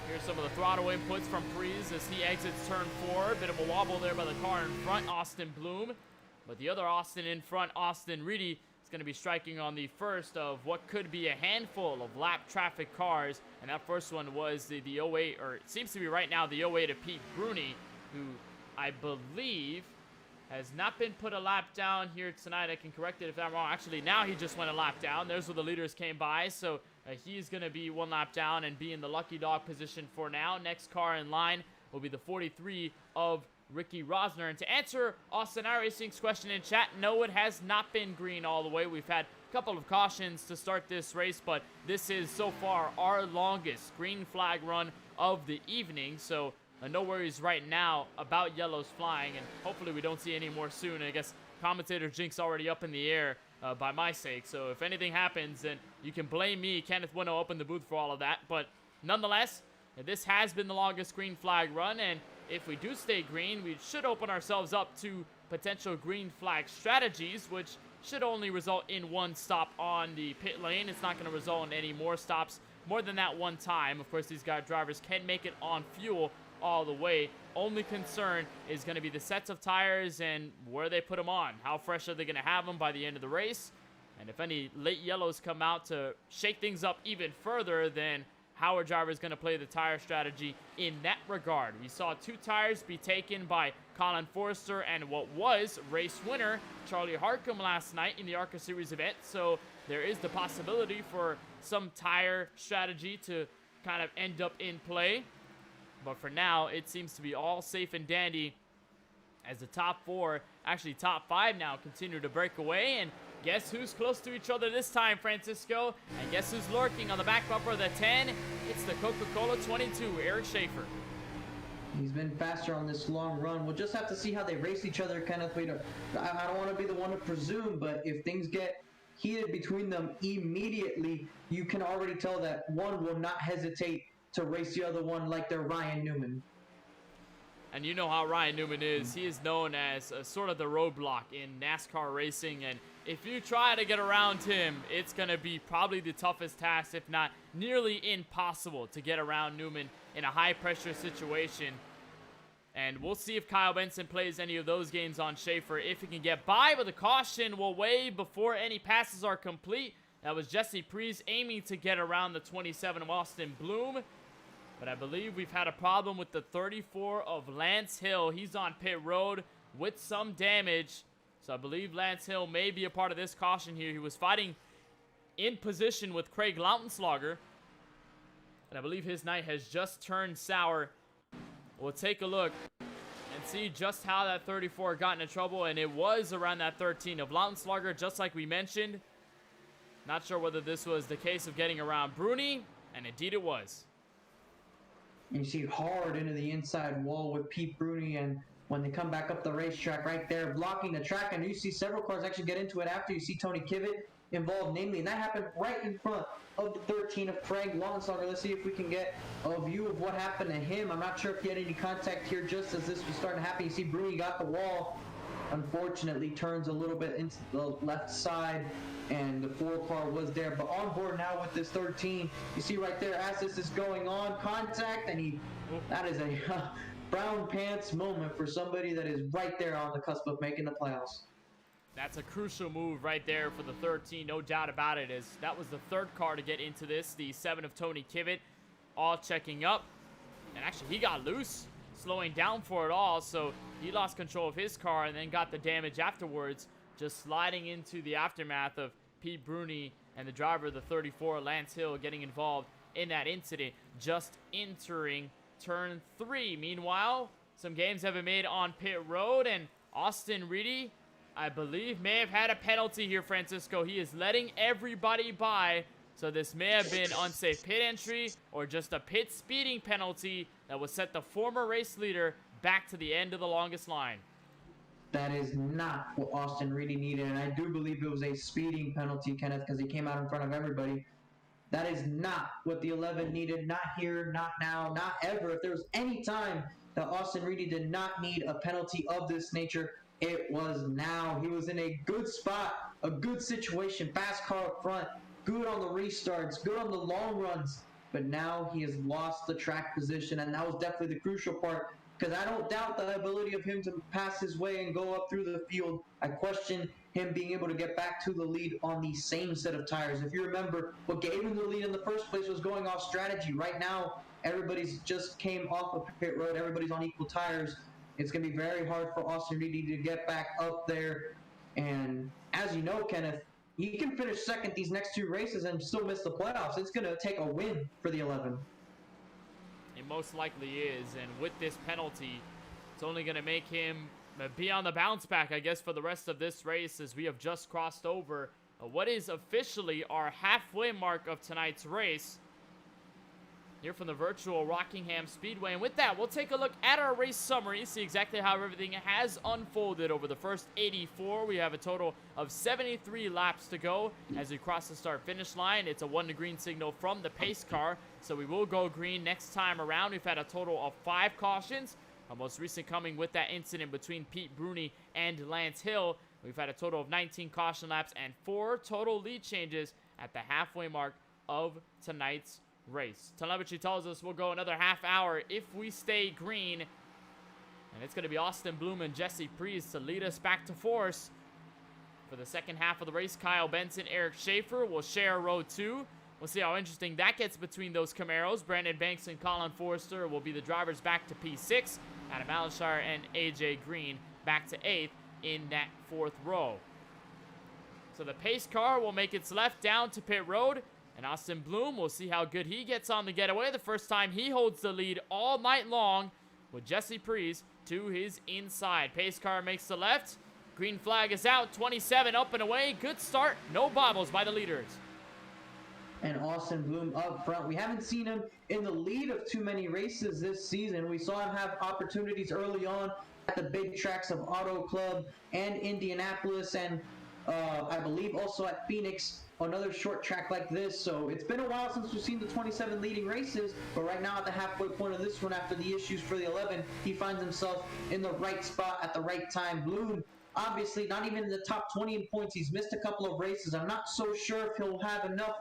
Here's some of the throttle inputs from Priest as he exits turn 4. Bit of a wobble there by the car in front, Austin Bloom. But the other Austin in front, Austin Reedy, is going to be striking on the first of what could be a handful of lap traffic cars. And that first one was the 08, or it seems to be right now the 08 of Pete Bruni, who I believe has not been put a lap down here tonight. I can correct it if I'm wrong. Actually, now he just went a lap down. There's where the leaders came by. So he's going to be 1 lap down and be in the lucky dog position for now. Next car in line will be the 43 of Ricky Rosner. And to answer Austin iRacing's question in chat, no, it has not been green all the way. We've had a couple of cautions to start this race, but this is so far our longest green flag run of the evening. So no worries right now about yellows flying, and hopefully we don't see any more soon. I guess commentator jinx already up in the air by my sake, so if anything happens, then you can blame me. Kenneth Winnow up in the booth for all of that, but nonetheless, this has been the longest green flag run, and if we do stay green, we should open ourselves up to potential green flag strategies, which should only result in 1 stop on the pit lane. It's not going to result in any more stops more than that 1 time. Of course, these drivers can make it on fuel all the way. Only concern is going to be the sets of tires and where they put them on. How fresh are they going to have them by the end of the race? And if any late yellows come out to shake things up even further, then how are drivers going to play the tire strategy in that regard? We saw 2 tires be taken by Colin Forster and what was race winner Charlie Harcum last night in the ARCA Series event. So there is the possibility for some tire strategy to kind of end up in play. But for now, it seems to be all safe and dandy as the top 4, actually top 5 now, continue to break away. And guess who's close to each other this time, Francisco? And guess who's lurking on the back bumper of the 10? It's the Coca-Cola 22, Eric Schaefer. He's been faster on this long run. We'll just have to see how they race each other, Kenneth. I don't want to be the one to presume, but if things get heated between them immediately, you can already tell that one will not hesitate to race the other one like they're Ryan Newman. And you know how Ryan Newman is. He is known as sort of the roadblock in NASCAR racing. And if you try to get around him, it's going to be probably the toughest task, if not nearly impossible, to get around Newman in a high-pressure situation. And we'll see if Kyle Benson plays any of those games on Schaefer, if he can get by. But the caution will weigh before any passes are complete. That was Jesse Priest aiming to get around the 27 of Austin Bloom. But I believe we've had a problem with the 34 of Lance Hill. He's on pit road with some damage. So I believe Lance Hill may be a part of this caution here. He was fighting in position with Craig Lautenslager. And I believe his night has just turned sour. We'll take a look and see just how that 34 got into trouble. And it was around that 13 of Lautenslager, just like we mentioned. Not sure whether this was the case of getting around Bruni. And indeed it was. You see hard into the inside wall with Pete Bruni, and when they come back up the racetrack right there, blocking the track, and you see several cars actually get into it after. You see Tony Kivitt involved, namely, and that happened right in front of the 13 of Craig Lautenslager. Let's see if we can get a view of what happened to him. I'm not sure if he had any contact here just as this was starting to happen. You see Bruni got the wall, unfortunately turns a little bit into the left side, and the 4 car was there. But on board now with this 13, you see right there as this is going on, contact, and that is a brown pants moment for somebody that is right there on the cusp of making the playoffs. That's a crucial move right there for the 13, no doubt about it. As that was the 3rd car to get into this, the 7 of Tony Kivitt, all checking up. And actually, he got loose, slowing down for it all, so he lost control of his car and then got the damage afterwards, just sliding into the aftermath of Pete Bruni and the driver of the 34, Lance Hill, getting involved in that incident, just entering turn 3. Meanwhile, some games have been made on pit road, and Austin Reedy, I believe, may have had a penalty here, Francisco. He is letting everybody by, so this may have been unsafe pit entry or just a pit speeding penalty that would set the former race leader back to the end of the longest line. That is not what Austin Reedy needed, and I do believe it was a speeding penalty, Kenneth, because he came out in front of everybody. That is not what the 11 needed, not here, not now, not ever. If there was any time that Austin Reedy did not need a penalty of this nature, it was now. He was in a good spot, a good situation, fast car up front, good on the restarts, good on the long runs, but now he has lost the track position, and that was definitely the crucial part. Because I don't doubt the ability of him to pass his way and go up through the field. I question him being able to get back to the lead on the same set of tires. If you remember, what gave him the lead in the first place was going off strategy. Right now, everybody's just came off of pit road. Everybody's on equal tires. It's going to be very hard for Austin Reedy to get back up there. And as you know, Kenneth, he can finish second these next 2 races and still miss the playoffs. It's going to take a win for the 11. It most likely is, and with this penalty, it's only going to make him be on the bounce back, I guess, for the rest of this race, as we have just crossed over what is officially our halfway mark of tonight's race here from the virtual Rockingham Speedway. And with that, we'll take a look at our race summary, see exactly how everything has unfolded over the first 84. We have a total of 73 laps to go as we cross the start-finish line. It's a 1-to-green signal from the pace car, so we will go green next time around. We've had a total of 5 cautions, our most recent coming with that incident between Pete Bruni and Lance Hill. We've had a total of 19 caution laps and 4 total lead changes at the halfway mark of tonight's race. Telemetry tells us we'll go another half hour if we stay green, and it's going to be Austin Bloom and Jesse Priest to lead us back to force for the second half of the race. Kyle Benson, Eric Schaefer will share row 2. We'll see how interesting that gets between those Camaros. Brandon Banks and Colin Forrester will be the drivers back to P6. Adam Alshire and AJ Green back to 8th in that 4th row. So the pace car will make its left down to pit road, and Austin Bloom, we'll see how good he gets on the getaway. The first time he holds the lead all night long with Jesse Priest to his inside. Pace car makes the left. Green flag is out. 27 up and away. Good start. No bobbles by the leaders. and Austin Bloom up front. We haven't seen him in the lead of too many races this season. We saw him have opportunities early on at the big tracks of Auto Club and Indianapolis, and I believe also at Phoenix, another short track like this. So it's been a while since we've seen the 27 leading races, but right now at the halfway point of this one, after the issues for the 11, he finds himself in the right spot at the right time. Bloom, obviously not even in the top 20 in points. He's missed a couple of races. I'm not so sure if he'll have enough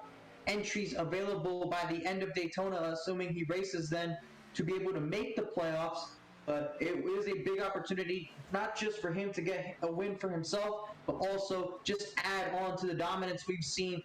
entries available by the end of Daytona, assuming he races then, to be able to make the playoffs. But it is a big opportunity, not just for him to get a win for himself, but also just add on to the dominance we've seen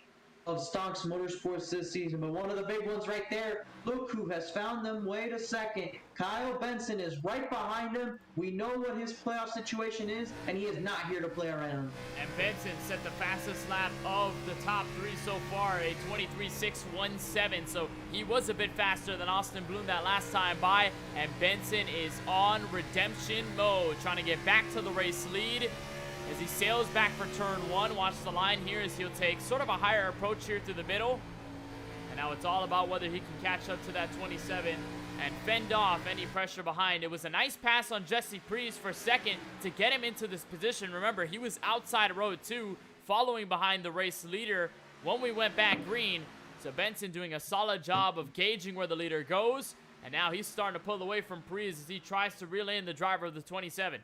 of Stonks Motorsports this season. But one of the big ones right there, look who has found them way to second. Kyle Benson is right behind him. We know what his playoff situation is, and he is not here to play around. And Benson set the fastest lap of the top three so far, a 23.617. So he was a bit faster than Austin Bloom that last time by. And Benson is on redemption mode, trying to get back to the race lead. As he sails back for turn one, watch the line here as he'll take sort of a higher approach here through the middle. And now it's all about whether he can catch up to that 27 and fend off any pressure behind. It was a nice pass on Jesse Priest for second to get him into this position. Remember, he was outside road two, following behind the race leader when we went back green. So Benson doing a solid job of gauging where the leader goes. And now he's starting to pull away from Priest as he tries to reel in the driver of the 27.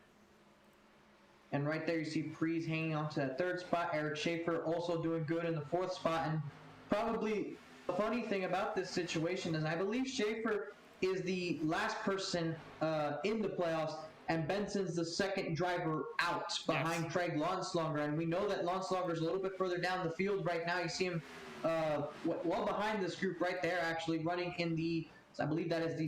And right there you see Priest hanging on to that third spot. Eric Schaefer also doing good in the fourth spot. And probably the funny thing about this situation is I believe Schaefer is the last person in the playoffs, and Benson's the second driver out behind Craig Lonslonger. And we know that Lonslonger is a little bit further down the field right now. You see him well behind this group right there, actually running in the, I believe that is the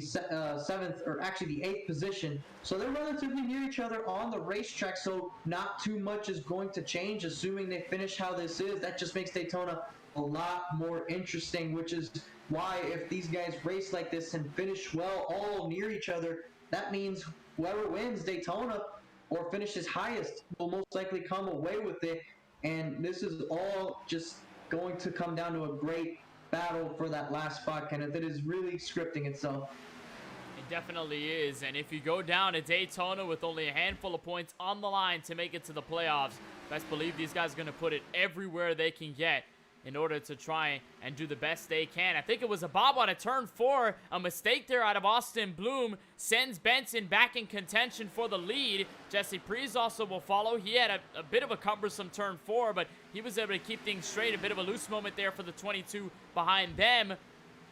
seventh, or actually the eighth position. So they're relatively near each other on the racetrack, so not too much is going to change, assuming they finish how this is. That just makes Daytona a lot more interesting, which is why if these guys race like this and finish well all near each other, that means whoever wins Daytona or finishes highest will most likely come away with it. And this is all just going to come down to a great battle for that last spot, Kenneth. It is really scripting itself. It definitely is. And if you go down to Daytona with only a handful of points on the line to make it to the playoffs, best believe these guys are going to put it everywhere they can get in order to try and do the best they can. I think it was a bob on a turn four. A mistake there out of Austin Bloom sends Benson back in contention for the lead. Jesse Priest also will follow. He had a bit of a cumbersome turn four, but he was able to keep things straight. A bit of a loose moment there for the 22 behind them.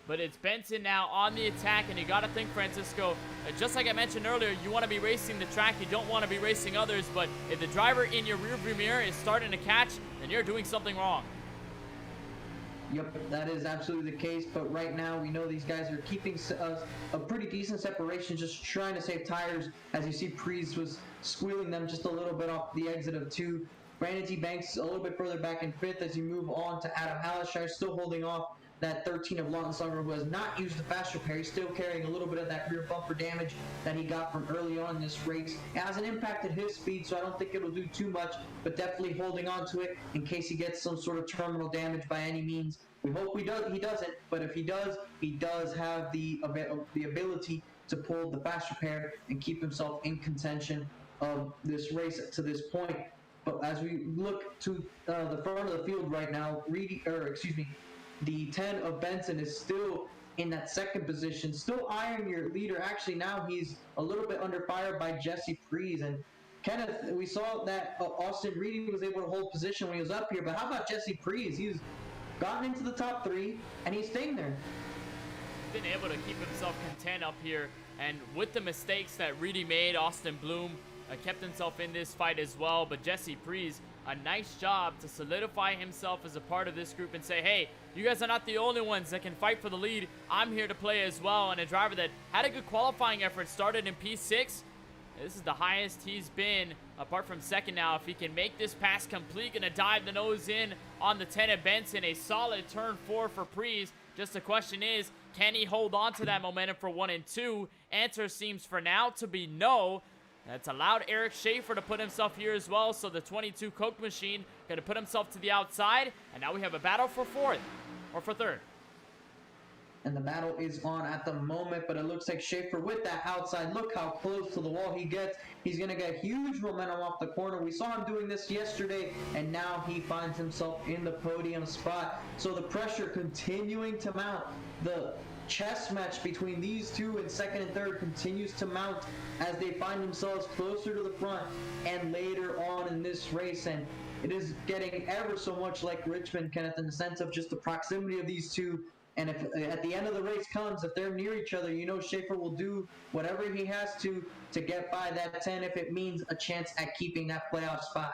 But it's Benson now on the attack, and you got to think, Francisco, just like I mentioned earlier, you want to be racing the track. You don't want to be racing others, but if the driver in your rearview mirror is starting to catch, then you're doing something wrong. Yep, that is absolutely the case, but right now we know these guys are keeping a pretty decent separation, just trying to save tires. As you see, Priest was squealing them just a little bit off the exit of two. Brandon T. Banks a little bit further back in fifth as you move on to Adam Alishire, still holding off that 13 of Lonslonger, who has not used the fast repair. He's still carrying a little bit of that rear bumper damage that he got from early on in this race. It hasn't impacted his speed, so I don't think it'll do too much, but definitely holding on to it in case he gets some sort of terminal damage by any means. We hope he doesn't, but if he does have the ability to pull the fast repair and keep himself in contention of this race to this point. But as we look to the front of the field right now, the 10 of Benson is still in that second position, still eyeing your leader. Actually, now he's a little bit under fire by Jesse Priest. And Kenneth, we saw that Austin Reedy was able to hold position when he was up here, but how about Jesse Priest? He's gotten into the top three, and he's staying there. Been able to keep himself content up here, and with the mistakes that Reedy made, Austin Bloom kept himself in this fight as well. But Jesse Priest, a nice job to solidify himself as a part of this group and say, hey, you guys are not the only ones that can fight for the lead. I'm here to play as well. And a driver that had a good qualifying effort, started in P6. This is the highest he's been, apart from second now. If he can make this pass complete, gonna dive the nose in on the 10 of Benson. A solid turn four for Priest. Just the question is, can he hold on to that momentum for 1 and 2? Answer seems for now to be no. That's allowed Eric Schaefer to put himself here as well. So the 22 Coke machine going to put himself to the outside. And now we have a battle for fourth. or for third. And the battle is on at the moment, but it looks like Schaefer with that outside. Look how close to the wall he gets. He's going to get huge momentum off the corner. We saw him doing this yesterday, and now he finds himself in the podium spot. So the pressure continuing to mount. The chess match between these two in second and third continues to mount as they find themselves closer to the front and later on in this race. And it is getting ever so much like Richmond, Kenneth, in the sense of just the proximity of these two. And if at the end of the race comes, if they're near each other, you know Schaefer will do whatever he has to get by that 10 if it means a chance at keeping that playoff spot.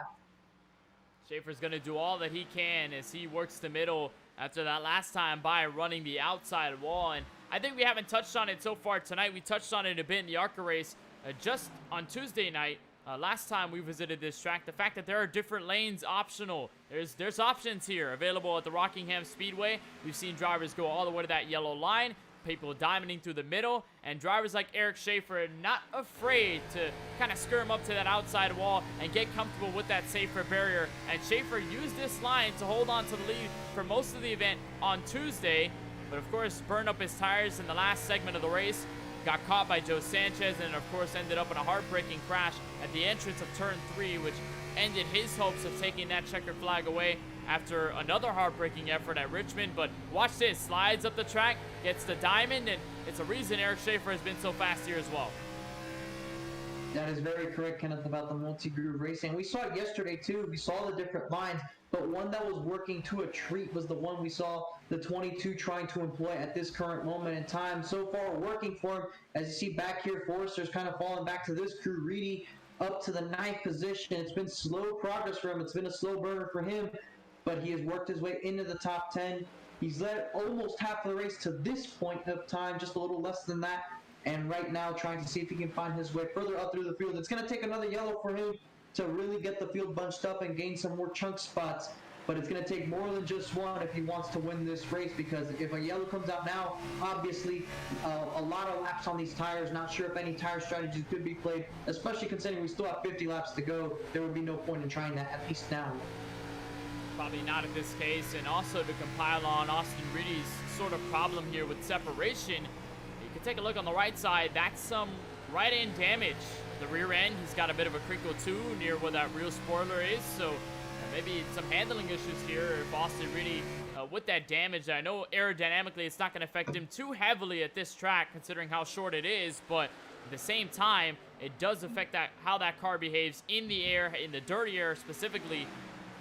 Schaefer's going to do all that he can as he works the middle after that last time by running the outside wall. And I think we haven't touched on it so far tonight. We touched on it a bit in the ARCA race just on Tuesday night. Last time we visited this track, the fact that there are different lanes optional. There's options here available at the Rockingham Speedway. We've seen drivers go all the way to that yellow line, people diamonding through the middle, and drivers like Eric Schaefer not afraid to kind of skirm up to that outside wall and get comfortable with that safer barrier. And Schaefer used this line to hold on to the lead for most of the event on Tuesday, but of course burned up his tires in the last segment of the race. Got caught by Joe Sanchez and of course ended up in a heartbreaking crash at the entrance of turn 3, which ended his hopes of taking that checkered flag away after another heartbreaking effort at Richmond. But watch this, slides up the track, gets the diamond, and it's a reason Eric Schaefer has been so fast here as well. That is very correct, Kenneth, about the multi-groove racing. We saw it yesterday too. We saw the different lines, but one that was working to a treat was the one we saw the 22 trying to employ at this current moment in time. So far working for him. As you see back here, Forrester's kind of falling back to this crew. Reedy up to the 9th position. It's been slow progress for him. It's been a slow burner for him, but he has worked his way into the top 10. He's led almost half of the race to this point of time, just a little less than that. And right now trying to see if he can find his way further up through the field. It's going to take another yellow for him to really get the field bunched up and gain some more chunk spots. But it's going to take more than just one if he wants to win this race, because if a yellow comes out now, obviously a lot of laps on these tires. Not sure if any tire strategies could be played, especially considering we still have 50 laps to go. There would be no point in trying that, at least now. Probably not in this case. And also to compile on Austin Reedy's sort of problem here with separation, you can take a look on the right side. That's some right end damage. The rear end, he's got a bit of a crinkle too near where that real spoiler is. So maybe some handling issues here if Austin Reedy with that damage. I know aerodynamically it's not going to affect him too heavily at this track considering how short it is, but at the same time it does affect how that car behaves in the air, in the dirty air specifically.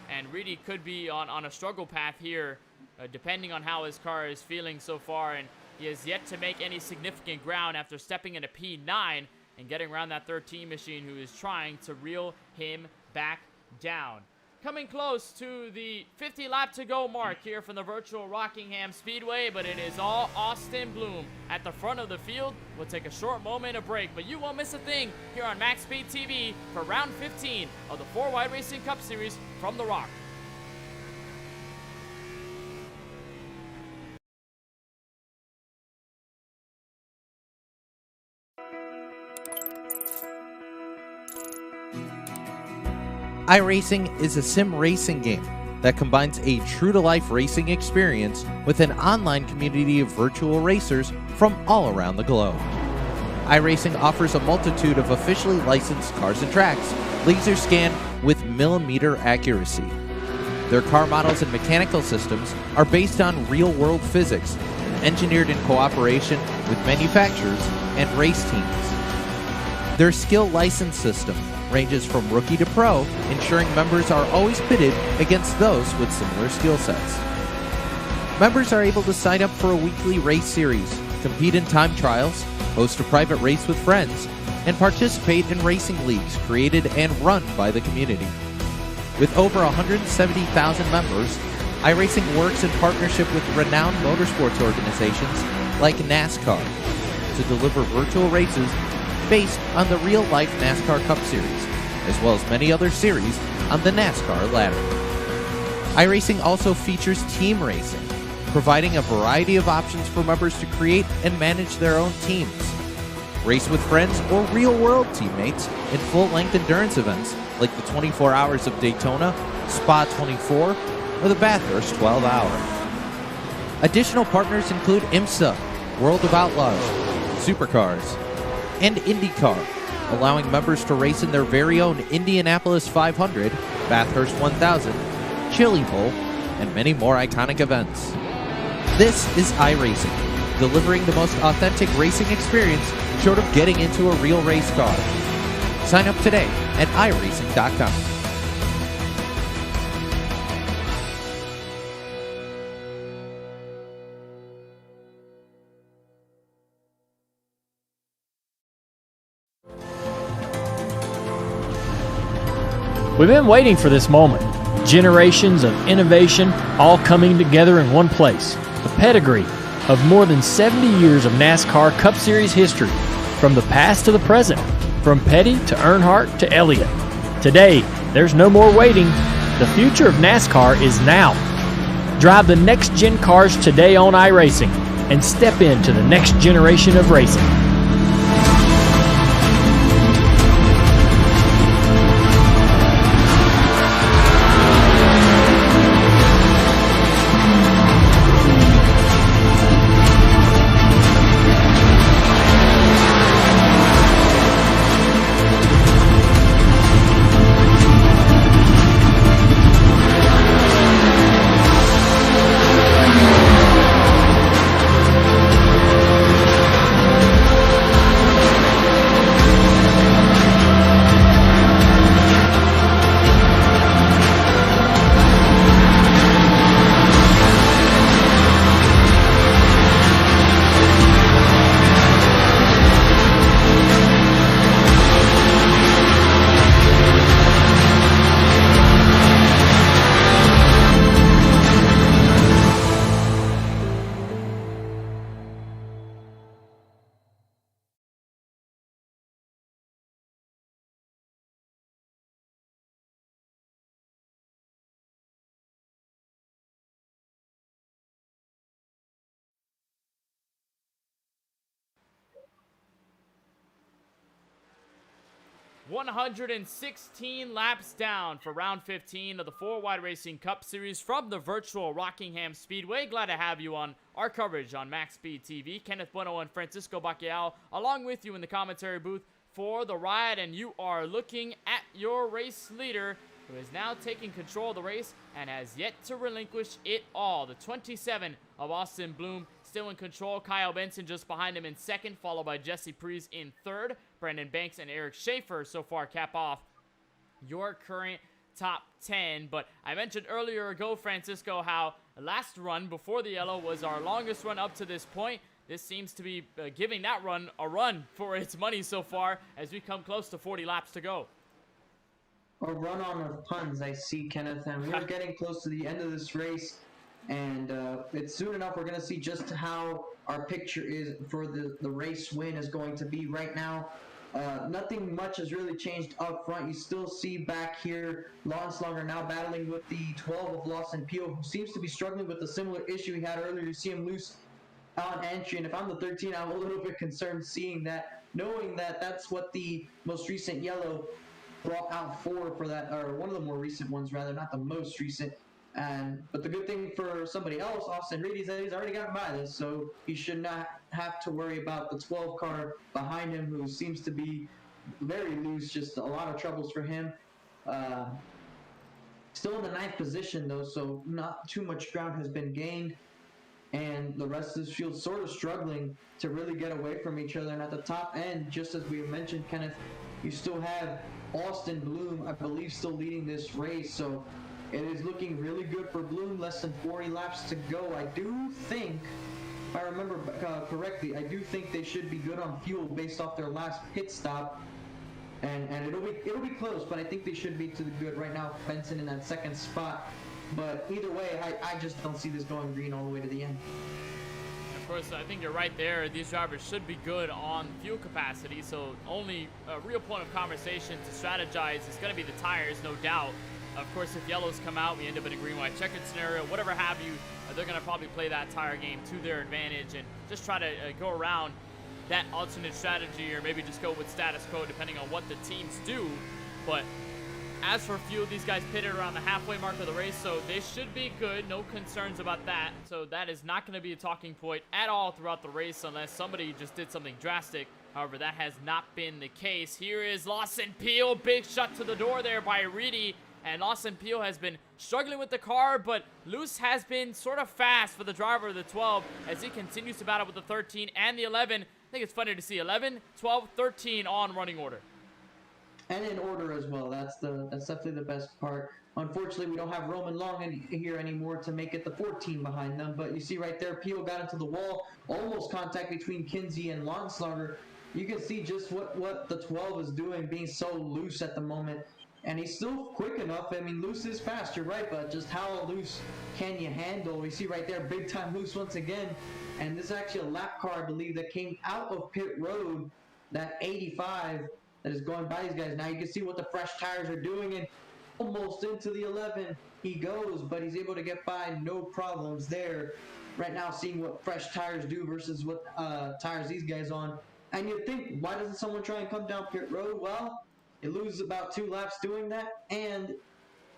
And Reedy could be on a struggle path here depending on how his car is feeling so far. And he has yet to make any significant ground after stepping into P9 and getting around that 13 machine who is trying to reel him back down. Coming close to the 50 lap to go mark here from the virtual Rockingham Speedway, but it is all Austin Bloom at the front of the field. We'll take a short moment of break, but you won't miss a thing here on MaxSpeedTV for round 15 of the 4 Wide Racing Cup Series from The Rock. iRacing is a sim racing game that combines a true-to-life racing experience with an online community of virtual racers from all around the globe. iRacing offers a multitude of officially licensed cars and tracks, laser scanned with millimeter accuracy. Their car models and mechanical systems are based on real-world physics, engineered in cooperation with manufacturers and race teams. Their skill license system ranges from rookie to pro, ensuring members are always pitted against those with similar skill sets. Members are able to sign up for a weekly race series, compete in time trials, host a private race with friends, and participate in racing leagues created and run by the community. With over 170,000 members, iRacing works in partnership with renowned motorsports organizations like NASCAR to deliver virtual races based on the real-life NASCAR Cup Series, as well as many other series on the NASCAR ladder. iRacing also features team racing, providing a variety of options for members to create and manage their own teams. Race with friends or real-world teammates in full-length endurance events like the 24 Hours of Daytona, Spa 24, or the Bathurst 12 Hour. Additional partners include IMSA, World of Outlaws, Supercars, and IndyCar, allowing members to race in their very own Indianapolis 500, Bathurst 1000, Chili Bowl, and many more iconic events. This is iRacing, delivering the most authentic racing experience short of getting into a real race car. Sign up today at iRacing.com. We've been waiting for this moment. Generations of innovation all coming together in one place. A pedigree of more than 70 years of NASCAR Cup Series history, from the past to the present, from Petty to Earnhardt to Elliott. Today, there's no more waiting. The future of NASCAR is now. Drive the next-gen cars today on iRacing and step into the next generation of racing. $116 laps down for round 15 of the 4-Wide Racing Cup Series from the virtual Rockingham Speedway. Glad to have you on our coverage on MaxSpeedTV. Kenneth Bueno and Francisco Bacchial along with you in the commentary booth for the ride, and you are looking at your race leader, who is now taking control of the race and has yet to relinquish it all. The 27 of Austin Bloom still in control. Kyle Benson just behind him in second, followed by Jesse Prees in third. Brandon Banks and Eric Schaefer so far cap off your current top 10. But I mentioned earlier ago, Francisco, how last run before the yellow was our longest run up to this point. This seems to be giving that run a run for its money so far as we come close to 40 laps to go. A run-on of puns, I see, Kenneth, and we're getting close to the end of this race, and it's soon enough we're going to see just how our picture is for the race win is going to be. Right now, nothing much has really changed up front. You still see back here Lance Longer now battling with the 12 of Lawson Peel, who seems to be struggling with a similar issue he had earlier. You see him loose on entry, and if I'm the 13, I'm a little bit concerned seeing that, knowing that that's what the most recent yellow brought out for that, or one of the more recent ones rather, not the most recent. But the good thing for somebody else, Austin Reed, is that he's already gotten by this, so he should not have to worry about the 12 car behind him, who seems to be very loose. Just a lot of troubles for him. Still in the 9th position though, so not too much ground has been gained, and the rest of this field sort of struggling to really get away from each other. And at the top end, just as we mentioned, Kenneth, you still have Austin Bloom, I believe, still leading this race, so it is looking really good for Bloom. Less than 40 laps to go. I do think, if I remember correctly, I do think they should be good on fuel based off their last pit stop, and it'll be close, but I think they should be to the good. Right now, Benson in that 2nd spot, but either way, I just don't see this going green all the way to the end. Of course, I think you're right there. These drivers should be good on fuel capacity, so only a real point of conversation to strategize is going to be the tires, no doubt. Of course, if yellows come out, we end up in a green-white checkered scenario, whatever have you, they're going to probably play that tire game to their advantage and just try to go around that alternate strategy, or maybe just go with status quo depending on what the teams do. But As for fuel, these guys pitted around the halfway mark of the race, so they should be good. No concerns about that. So that is not going to be a talking point at all throughout the race unless somebody just did something drastic. However, that has not been the case. Here is Lawson Peel. Big shot to the door there by Reedy. And Lawson Peel has been struggling with the car, but Luce has been sort of fast for the driver of the 12 as he continues to battle with the 13 and the 11. I think it's funny to see 11, 12, 13 on running order. And in order as well. That's definitely the best part. Unfortunately, we don't have Roman Long here anymore to make it the 14 behind them. But you see right there, Peel got into the wall. Almost contact between Kinsey and Lonslaughter. You can see just what the 12 is doing, being so loose at the moment. And he's still quick enough. I mean, Luce is fast, you're right, but just how loose can you handle? We see right there, big time Luce once again. And this is actually a lap car, I believe, that came out of pit road, that 85 that is going by these guys. Now you can see what the fresh tires are doing, and almost into the 11 he goes, but he's able to get by, no problems there. Right now, seeing what fresh tires do versus what tires these guys on. And you'd think, why doesn't someone try and come down pit road? Well, you lose about 2 laps doing that, and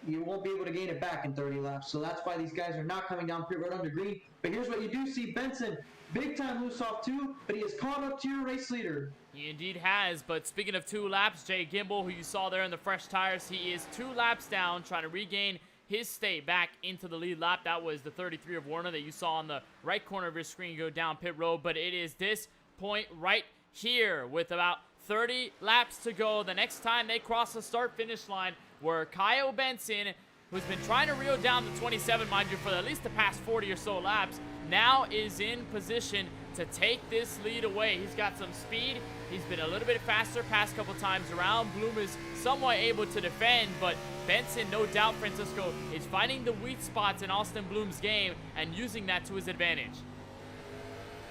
you won't be able to gain it back in 30 laps. So that's why these guys are not coming down pit road under green. But here's what you do see, Benson, big time loose off too, but he has caught up to your race leader. He indeed has, but speaking of 2 laps, Jay Gimbel, who you saw there in the fresh tires, he is 2 laps down, trying to regain his stay back into the lead lap. That was the 33 of Warner that you saw on the right corner of your screen go down pit road, but it is this point right here with about 30 laps to go. The next time they cross the start-finish line, where Kyle Benson, who's been trying to reel down the 27, mind you, for at least the past 40 or so laps, now is in position to take this lead away. He's got some speed. He's been a little bit faster past couple times around. Bloom is somewhat able to defend, but Benson, no doubt, Francisco, is finding the weak spots in Austin Bloom's game and using that to his advantage.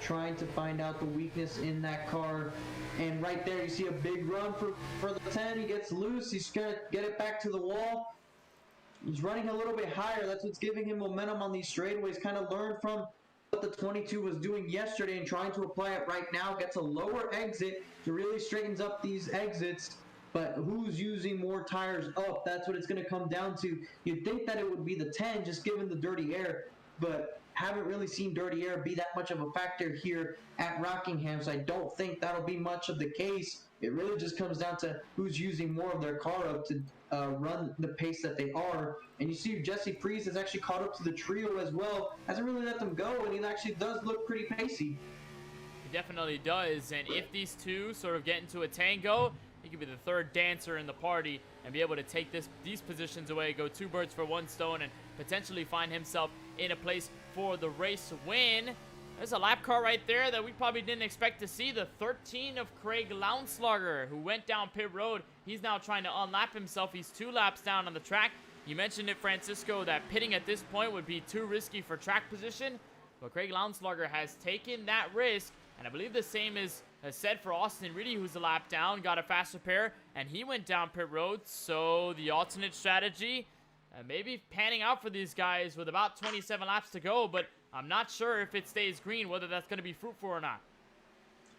Trying to find out the weakness in that car. And right there, you see a big run for the 10. He gets loose. He's going to get it back to the wall. He's running a little bit higher. That's what's giving him momentum on these straightaways. Kind of learned from what the 22 was doing yesterday and trying to apply it right now. Gets a lower exit to really straightens up these exits. But who's using more tires up? That's what it's going to come down to. You'd think that it would be the 10, just given the dirty air. But haven't really seen dirty air be that much of a factor here at Rockingham, so I don't think that'll be much of the case. It really just comes down to who's using more of their car up to run the pace that they are. And you see Jesse Priest has actually caught up to the trio as well. Hasn't really let them go, and he actually does look pretty pacey. He definitely does, and if these two sort of get into a tango, he could be the third dancer in the party and be able to take these positions away, go 2 birds for 1 stone, and potentially find himself in a place for the race win. There's a lap car right there that we probably didn't expect to see. The 13 of Craig Lounslager, who went down pit road. He's now trying to unlap himself. He's 2 laps down on the track. You mentioned it, Francisco, that pitting at this point would be too risky for track position. But Craig Lounslager has taken that risk, and I believe the same is said for Austin Reedy, who's a lap down, got a faster pair, and he went down pit road. So the alternate strategy, maybe panning out for these guys with about 27 laps to go, but I'm not sure if it stays green, whether that's going to be fruitful or not.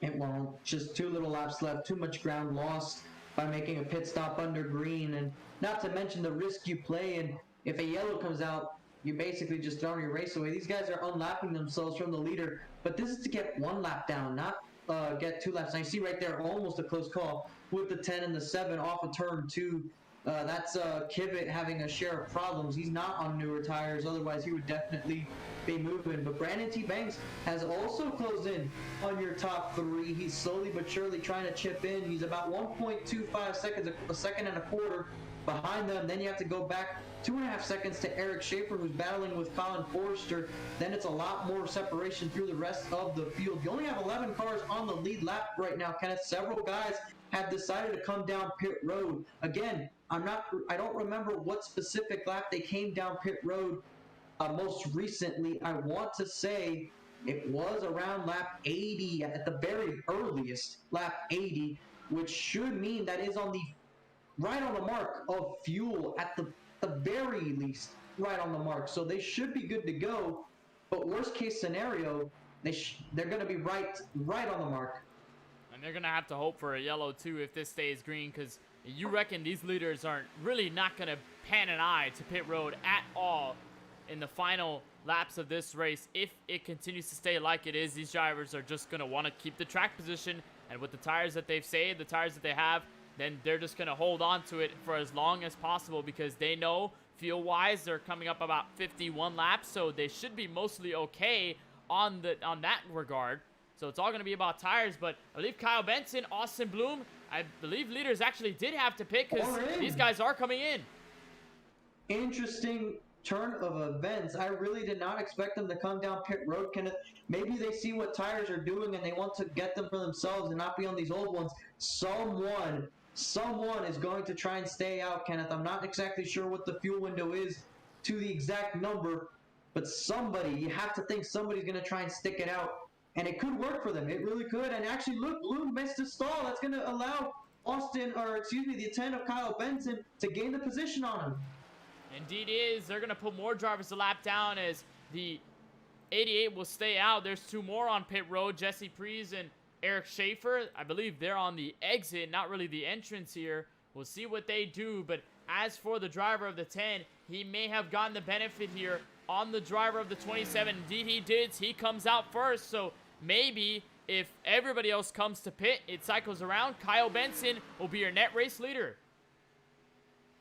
It won't. Just 2 little laps left. Too much ground lost by making a pit stop under green, and not to mention the risk you play. And if a yellow comes out, you basically just throw your race away. These guys are unlapping themselves from the leader, but this is to get 1 lap down, not get 2 laps. Now you see right there, almost a close call with the 10 and the 7 off of turn 2. That's Kivett having a share of problems. He's not on newer tires, otherwise he would definitely be moving. But Brandon T. Banks has also closed in on your top 3. He's slowly but surely trying to chip in. He's about 1.25 seconds, a second and a quarter behind them. Then you have to go back 2.5 seconds to Eric Schaefer, who's battling with Colin Forrester. Then it's a lot more separation through the rest of the field. You only have 11 cars on the lead lap right now, Kenneth. Several guys have decided to come down pit road. Again, I don't remember what specific lap they came down pit road most recently. I want to say it was around lap 80 at the very earliest, lap 80, which should mean that is on the right on the mark of fuel at the very least, right on the mark. So they should be good to go. But worst case scenario, they're going to be right on the mark. And they're going to have to hope for a yellow too if this stays green, because You reckon these leaders aren't really not going to pan an eye to pit road at all in the final laps of this race. If it continues to stay like it is, these drivers are just going to want to keep the track position, and with the tires that they've saved, the tires that they have, then they're just going to hold on to it for as long as possible, because they know fuel-wise they're coming up about 51 laps, so they should be mostly okay on that regard. So it's all going to be about tires. But I believe Kyle Benson, Austin Bloom, I believe leaders actually did have to pit, because these guys are coming in. Interesting turn of events. I really did not expect them to come down pit road, Kenneth. Maybe they see what tires are doing and they want to get them for themselves and not be on these old ones. Someone is going to try and stay out, Kenneth. I'm not exactly sure what the fuel window is to the exact number, but somebody, you have to think somebody's going to try and stick it out. And it could work for them. It really could. And actually, look, Bloom missed a stall. That's going to allow the 10 of Kyle Benson to gain the position on him. Indeed is. They're going to put more drivers a lap down as the 88 will stay out. There's two more on pit road, Jesse Prees and Eric Schaefer. I believe they're on the exit, not really the entrance here. We'll see what they do. But as for the driver of the 10, he may have gotten the benefit here on the driver of the 27. Indeed he did. He comes out first, so maybe if everybody else comes to pit, it cycles around. Kyle Benson will be your net race leader.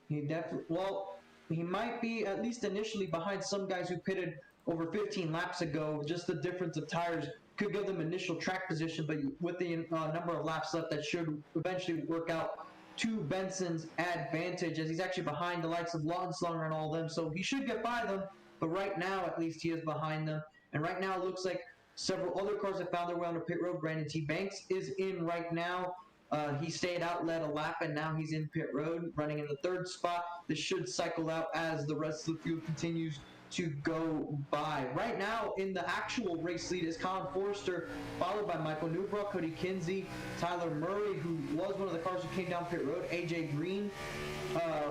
He definitely, well, he might be at least initially behind some guys who pitted over 15 laps ago. Just the difference of tires could give them initial track position, but with the number of laps left, that should eventually work out to Benson's advantage, as he's actually behind the likes of Lautenschlager and all them, so he should get by them. But right now, at least, he is behind them. And right now, it looks like several other cars have found their way onto pit road. Brandon T. Banks is in right now. He stayed out, led a lap, and now he's in pit road, running in the third spot. This should cycle out as the rest of the field continues to go by. Right now, in the actual race lead is Colin Forrester, followed by Michael Newbrook, Cody Kinsey, Tyler Murray, who was one of the cars who came down pit road, AJ Green,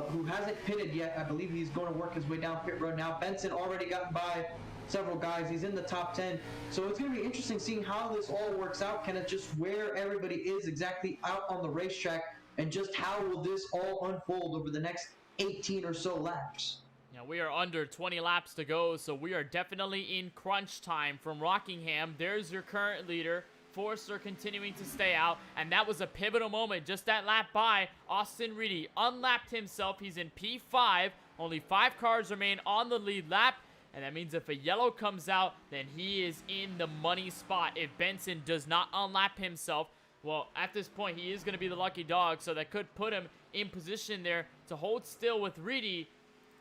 who hasn't pitted yet. I believe he's going to work his way down pit road now. Benson already got by several guys. He's in the top 10. So it's going to be interesting seeing how this all works out, Kenneth, just where everybody is exactly out on the racetrack, and just how will this all unfold over the next 18 or so laps. Now, we are under 20 laps to go, so we are definitely in crunch time from Rockingham. There's your current leader. Forrester continuing to stay out, and that was a pivotal moment. Just that lap by, Austin Reedy unlapped himself. He's in P5. Only 5 cars remain on the lead lap, and that means if a yellow comes out, then he is in the money spot. If Benson does not unlap himself, well, at this point, he is going to be the lucky dog, so that could put him in position there to hold still with Reedy.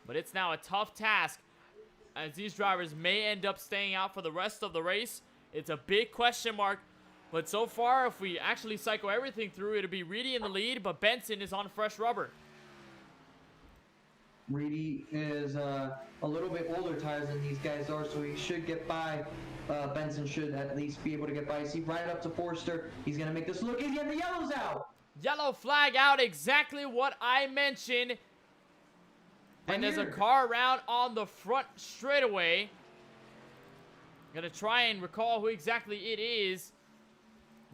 But it's now a tough task, as these drivers may end up staying out for the rest of the race. It's a big question mark. But so far, if we actually cycle everything through, it'll be Reedy in the lead, but Benson is on fresh rubber. Reedy is a little bit older tires than these guys are, so he should get by. Benson should at least be able to get by. See, right up to Forrester. He's going to make this look. He's getting the yellows out. Yellow flag out, exactly what I mentioned. And there's a car around on the front straightaway. Gonna try and recall who exactly it is.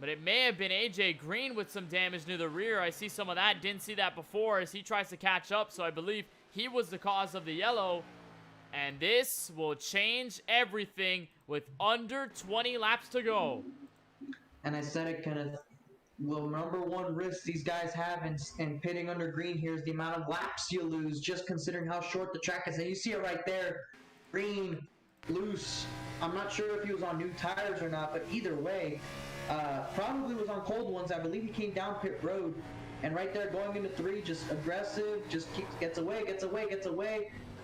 But it may have been AJ Green with some damage near the rear. I see some of that. Didn't see that before as he tries to catch up. So I believe he was the cause of the yellow. And this will change everything with under 20 laps to go. And I said it, Kenneth. The number one risk these guys have in pitting under green here is the amount of laps you lose, just considering how short the track is. And you see it right there. Green, loose. I'm not sure if he was on new tires or not, but either way, probably was on cold ones. I believe he came down pit road. And right there going into 3, just aggressive, just gets away.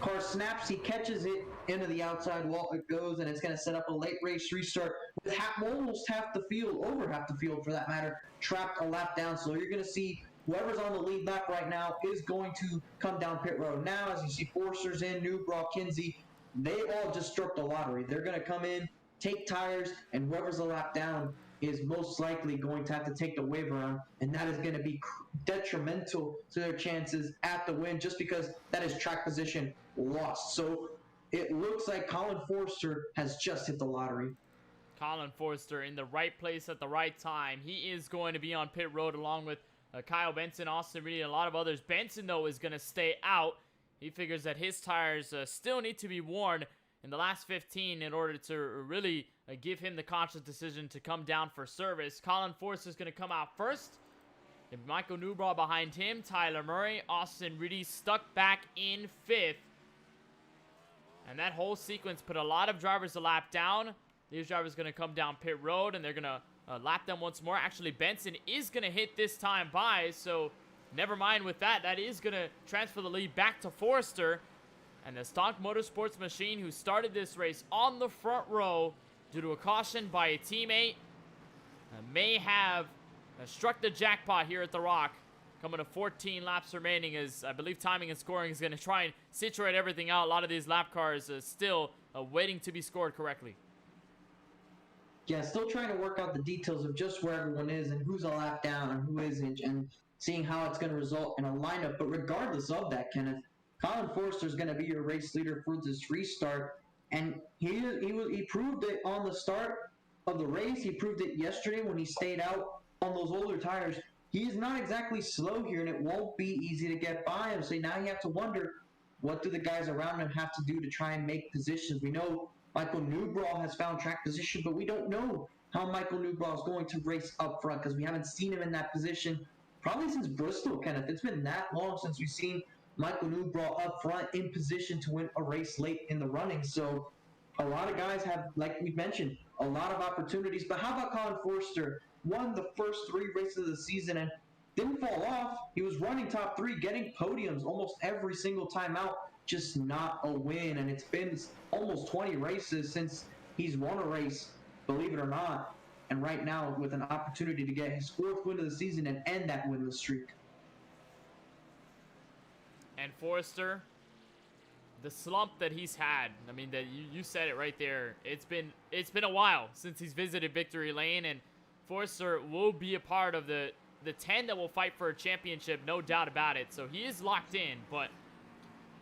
Car snaps, he catches it into the outside wall, it goes, and it's going to set up a late race restart with almost half the field, over half the field for that matter, trapped a lap down. So you're going to see whoever's on the lead lap right now is going to come down pit road. Now, as you see, Forster's in, Newbrough, Kinsey, they all just struck the lottery. They're going to come in, take tires, and whoever's a lap down is most likely going to have to take the waiver on, and that is going to be detrimental to their chances at the win, just because that is track position lost. So it looks like Colin Forster has just hit the lottery. Colin Forster in the right place at the right time. He is going to be on pit road along with Kyle Benson, Austin Reedy, and a lot of others. Benson, though, is going to stay out. He figures that his tires still need to be worn in the last 15 in order to really give him the conscious decision to come down for service. Colin Forster is going to come out first. And Michael Newbraw behind him. Tyler Murray, Austin Reedy stuck back in 5th. And that whole sequence put a lot of drivers a lap down. These drivers going to come down pit road, and they're going to lap them once more. Actually, Benson is going to hit this time by, so never mind with that. That is going to transfer the lead back to Forster. And the Stock Motorsports machine, who started this race on the front row due to a caution by a teammate, may have struck the jackpot here at the Rock. Coming to 14 laps remaining, as I believe timing and scoring is going to try and situate everything out. A lot of these lap cars still waiting to be scored correctly. Yeah, still trying to work out the details of just where everyone is and who's a lap down and who isn't, and seeing how it's going to result in a lineup. But regardless of that, Kenneth, Colin Forster is going to be your race leader for this restart, and he proved it on the start of the race. He proved it yesterday when he stayed out on those older tires. He's not exactly slow here, and it won't be easy to get by him. So now you have to wonder, what do the guys around him have to do to try and make positions? We know Michael Newbraw has found track position, but we don't know how Michael Newbraw is going to race up front because we haven't seen him in that position probably since Bristol, Kenneth. It's been that long since we've seen Michael Newbraw up front in position to win a race late in the running. So a lot of guys have, like we mentioned, a lot of opportunities. But how about Colin Forster? Won the first 3 races of the season and didn't fall off. He was running top 3, getting podiums almost every single time out, just not a win. And it's been almost 20 races since he's won a race, believe it or not. And right now, with an opportunity to get his 4th win of the season and end that winless streak. And Forster, the slump that he's had, I mean, that you said it right there. It's been a while since he's visited victory lane, and Forster will be a part of the 10 that will fight for a championship, no doubt about it. So he is locked in, but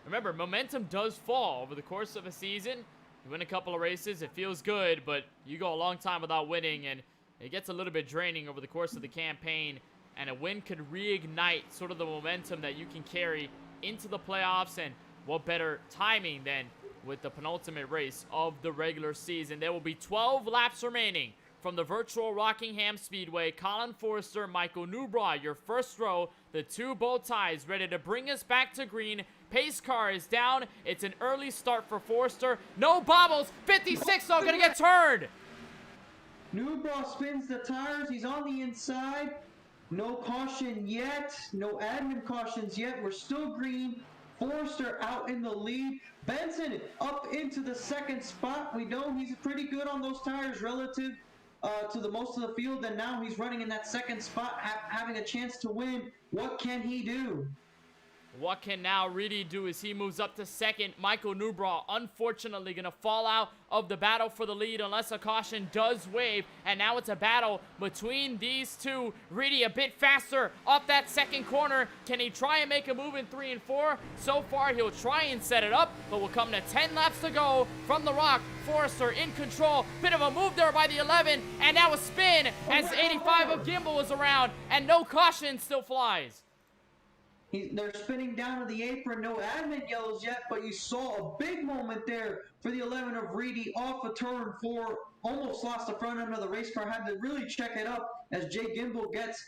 remember, momentum does fall over the course of a season. You win a couple of races, it feels good, but you go a long time without winning, and it gets a little bit draining over the course of the campaign, and a win could reignite sort of the momentum that you can carry into the playoffs. And what better timing than with the penultimate race of the regular season. There will be 12 laps remaining from the virtual Rockingham Speedway. Colin Forster, Michael Newbraw, your first row. The 2 bow ties ready to bring us back to green. Pace car is down. It's an early start for Forster. No bobbles. 56 though, gonna get turned. Newbraw spins the tires. He's on the inside. No caution yet. No admin cautions yet. We're still green. Forster out in the lead. Benson up into the 2nd spot. We know he's pretty good on those tires relative to the most of the field, and now he's running in that 2nd spot, having a chance to win. What can he do? What can now Reedy do as he moves up to 2nd? Michael Newbraw, unfortunately, going to fall out of the battle for the lead unless a caution does wave. And now it's a battle between these two. Reedy a bit faster up that 2nd corner. Can he try and make a move in 3 and 4? So far, he'll try and set it up, but we'll come to 10 laps to go from the Rock. Forster in control. Bit of a move there by the 11. And now a spin as 85 of Gimbal is around. And no caution still flies. They're spinning down to the apron. No admin yellows yet, but you saw a big moment there for the 11 of Reedy off a turn 4. Almost lost the front end of the race car. Had to really check it up as Jay Gimbal gets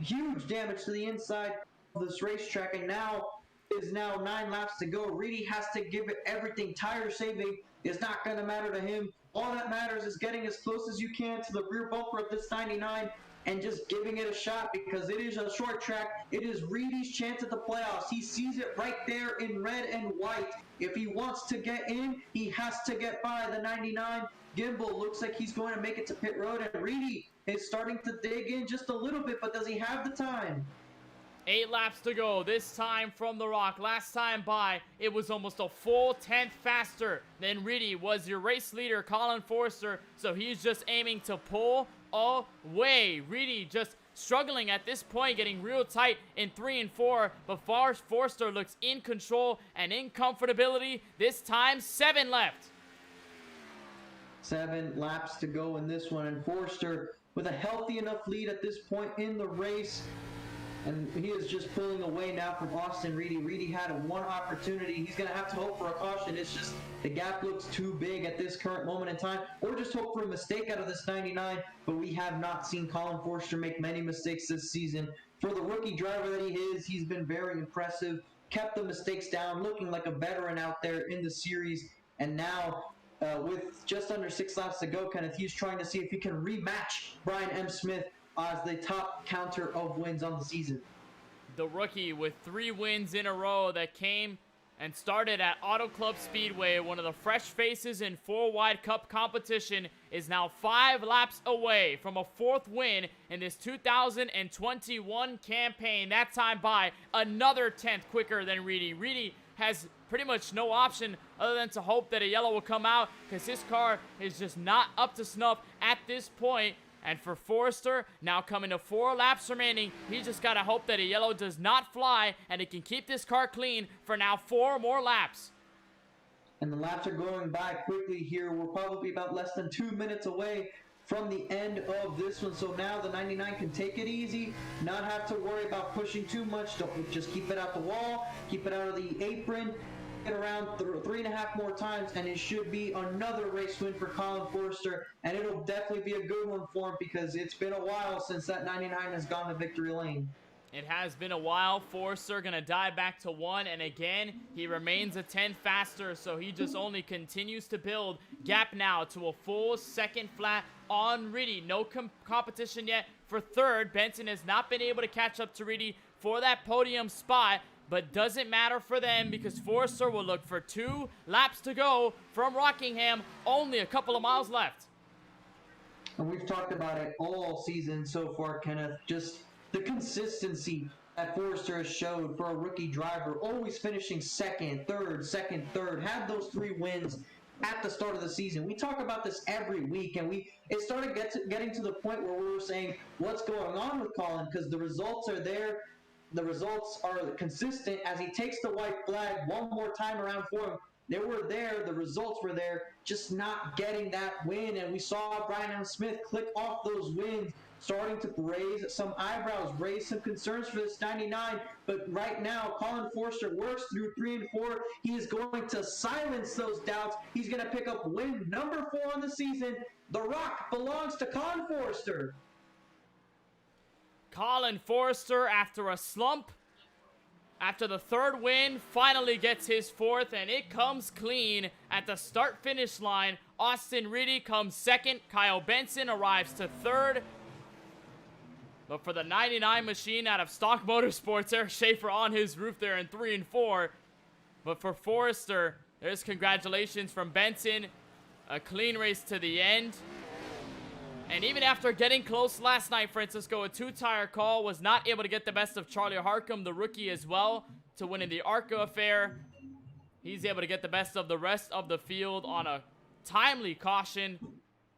huge damage to the inside of this racetrack. And now 9 laps to go. Reedy has to give it everything. Tire saving is not going to matter to him. All that matters is getting as close as you can to the rear bumper of this 99 and just giving it a shot, because it is a short track. It is Reedy's chance at the playoffs. He sees it right there in red and white. If he wants to get in, he has to get by the 99. Gimbal looks like he's going to make it to pit road, and Reedy is starting to dig in just a little bit, but does he have the time? 8 laps to go, this time from the Rock. Last time by, it was almost a full 10th faster than Reedy was your race leader, Colin Forster, so he's just aiming to pull away. Reedy just struggling at this point, getting real tight in 3 and 4, but Forster looks in control and in comfortability. This time, 7 left. 7 laps to go in this one, and Forster with a healthy enough lead at this point in the race. And he is just pulling away now from Austin Reedy. Reedy had one opportunity. He's going to have to hope for a caution. It's just the gap looks too big at this current moment in time. Or just hope for a mistake out of this 99. But we have not seen Colin Forster make many mistakes this season. For the rookie driver that he is, he's been very impressive. Kept the mistakes down, looking like a veteran out there in the series. And now, with just under 6 laps to go, Kenneth, he's trying to see if he can rematch Brian M. Smith as the top counter of wins on the season. The rookie with 3 wins in a row that came and started at Auto Club Speedway, one of the fresh faces in 4-wide cup competition, is now 5 laps away from a 4th win in this 2021 campaign. That time by another 10th quicker than Reedy. Reedy has pretty much no option other than to hope that a yellow will come out, because his car is just not up to snuff at this point. And for Forster, now coming to 4 laps remaining, he just got to hope that a yellow does not fly and he can keep this car clean for now 4 more laps. And the laps are going by quickly here. We're probably about less than 2 minutes away from the end of this one. So now the 99 can take it easy, not have to worry about pushing too much. Don't just keep it out the wall, keep it out of the apron. Get around 3.5 more times, and it should be another race win for Colin Forster, and it'll definitely be a good one for him because it's been a while since that 99 has gone to victory lane. It has been a while. Forster gonna dive back to 1, and again, he remains a 10th faster, so he just only continues to build gap now to a full 2nd flat on Reedy. No competition yet for 3rd. Benson has not been able to catch up to Reedy for that podium spot, but doesn't matter for them because Forster will look for 2 laps to go from Rockingham. Only a couple of miles left. And we've talked about it all season so far, Kenneth. Just the consistency that Forster has showed for a rookie driver, always finishing 2nd, 3rd, had those 3 wins at the start of the season. We talk about this every week, and it started getting to the point where we were saying, what's going on with Colin? Because the results are there. The results are consistent as he takes the white flag one more time around for him. They were there, the results were there, just not getting that win. And we saw Brian M. Smith click off those wins, starting to raise some eyebrows, raise some concerns for this 99. But right now, Colin Forster works through 3 and 4. He is going to silence those doubts. He's going to pick up win number 4 on the season. The Rock belongs to Colin Forster. Colin Forster, after a slump, after the 3rd win, finally gets his 4th, and it comes clean at the start-finish line. Austin Reedy comes 2nd. Kyle Benson arrives to 3rd. But for the 99 machine out of Stock Motorsports, Eric Schaefer on his roof there in 3 and 4. But for Forster, there's congratulations from Benson. A clean race to the end. And even after getting close last night, Francisco, a 2-tire call, was not able to get the best of Charlie Harcum, the rookie as well, to win in the ARCA affair. He's able to get the best of the rest of the field on a timely caution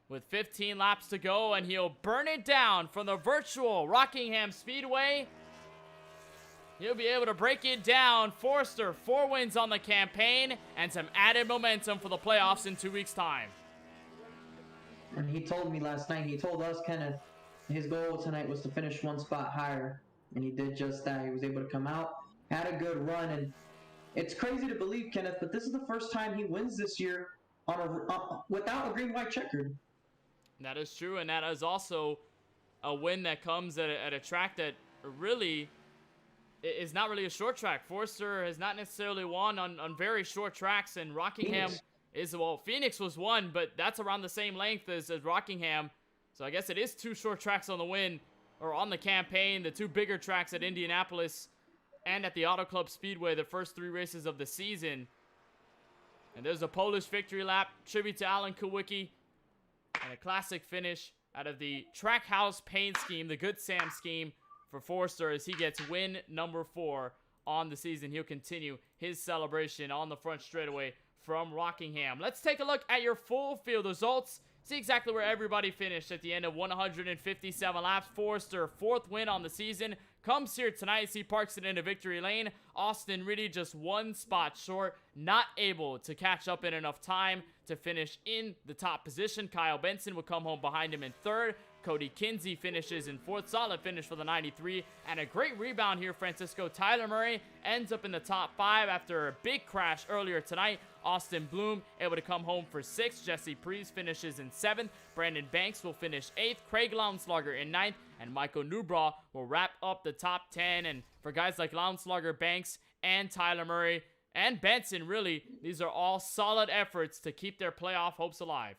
with 15 laps to go, and he'll burn it down from the virtual Rockingham Speedway. He'll be able to break it down. Forster, 4 wins on the campaign and some added momentum for the playoffs in 2 weeks' time. And he told me last night, he told us, Kenneth, his goal tonight was to finish 1 spot higher. And he did just that. He was able to come out, had a good run. And it's crazy to believe, Kenneth, but this is the first time he wins this year without a green-white checker. That is true, and that is also a win that comes at a track that really is not really a short track. Forster has not necessarily won on very short tracks, and Rockingham Phoenix was one, but that's around the same length as Rockingham. So I guess it is 2 short tracks on the win, or on the campaign. The 2 bigger tracks at Indianapolis and at the Auto Club Speedway, the first 3 races of the season. And there's a Polish victory lap, tribute to Alan Kowicki, and a classic finish out of the Trackhouse paint scheme, the Good Sam scheme for Forster, as he gets win number 4 on the season. He'll continue his celebration on the front straightaway from Rockingham. Let's take a look at your full field results. See exactly where everybody finished at the end of 157 laps. Forster, 4th win on the season, comes here tonight. He parks it into victory lane. Austin Reedy just 1 spot short, not able to catch up in enough time to finish in the top position. Kyle Benson would come home behind him in third. Cody Kinsey finishes in fourth. Solid finish for the 93. And a great rebound here, Francisco. Tyler Murray ends up in the top 5 after a big crash earlier tonight. Austin Bloom able to come home for 6th. Jesse Priest finishes in 7th. Brandon Banks will finish 8th. Craig Lounslager in 9th. And Michael Newbraw will wrap up the top 10. And for guys like Lounslager, Banks, and Tyler Murray, and Benson, really, these are all solid efforts to keep their playoff hopes alive.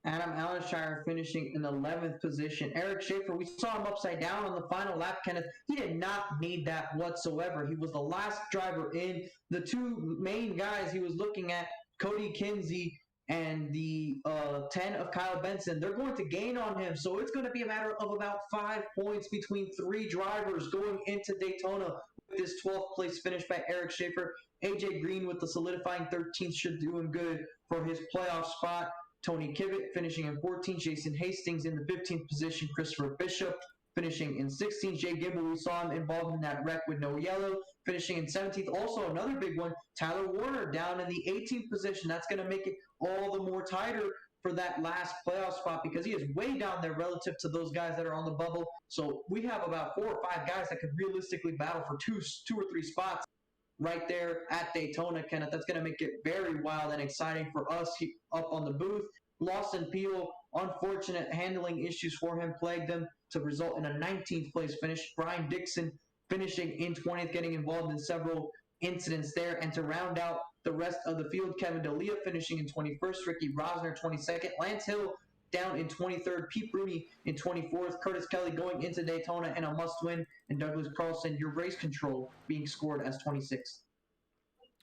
Adam Allenshire finishing in 11th position. Eric Schaefer, we saw him upside down on the final lap, Kenneth. He did not need that whatsoever. He was the last driver in. The two main guys he was looking at, Cody Kinsey and the 10 of Kyle Benson, they're going to gain on him. So it's going to be a matter of about 5 points between 3 drivers going into Daytona with this 12th place finish by Eric Schaefer. AJ Green with the solidifying 13th should do him good for his playoff spot. Tony Kivett finishing in 14th. Jason Hastings in the 15th position. Christopher Bishop finishing in 16th. Jay Gibble, we saw him involved in that wreck with no yellow, finishing in 17th. Also, another big one, Tyler Warner down in the 18th position. That's going to make it all the more tighter for that last playoff spot because he is way down there relative to those guys that are on the bubble. So we have about 4 or 5 guys that could realistically battle for two or three spots right there at Daytona, Kenneth. That's going to make it very wild and exciting for us up on the booth. Lawson Peel, unfortunate handling issues for him plagued them to result in a 19th place finish. Brian Dixon finishing in 20th, getting involved in several incidents there. And to round out the rest of the field, Kevin D'Elia finishing in 21st, Ricky Rosner 22nd, Lance Hill down in 23rd, Pete Rooney in 24th, Curtis Kelly going into Daytona and a must-win, and Douglas Carlson, your race control, being scored as 26th.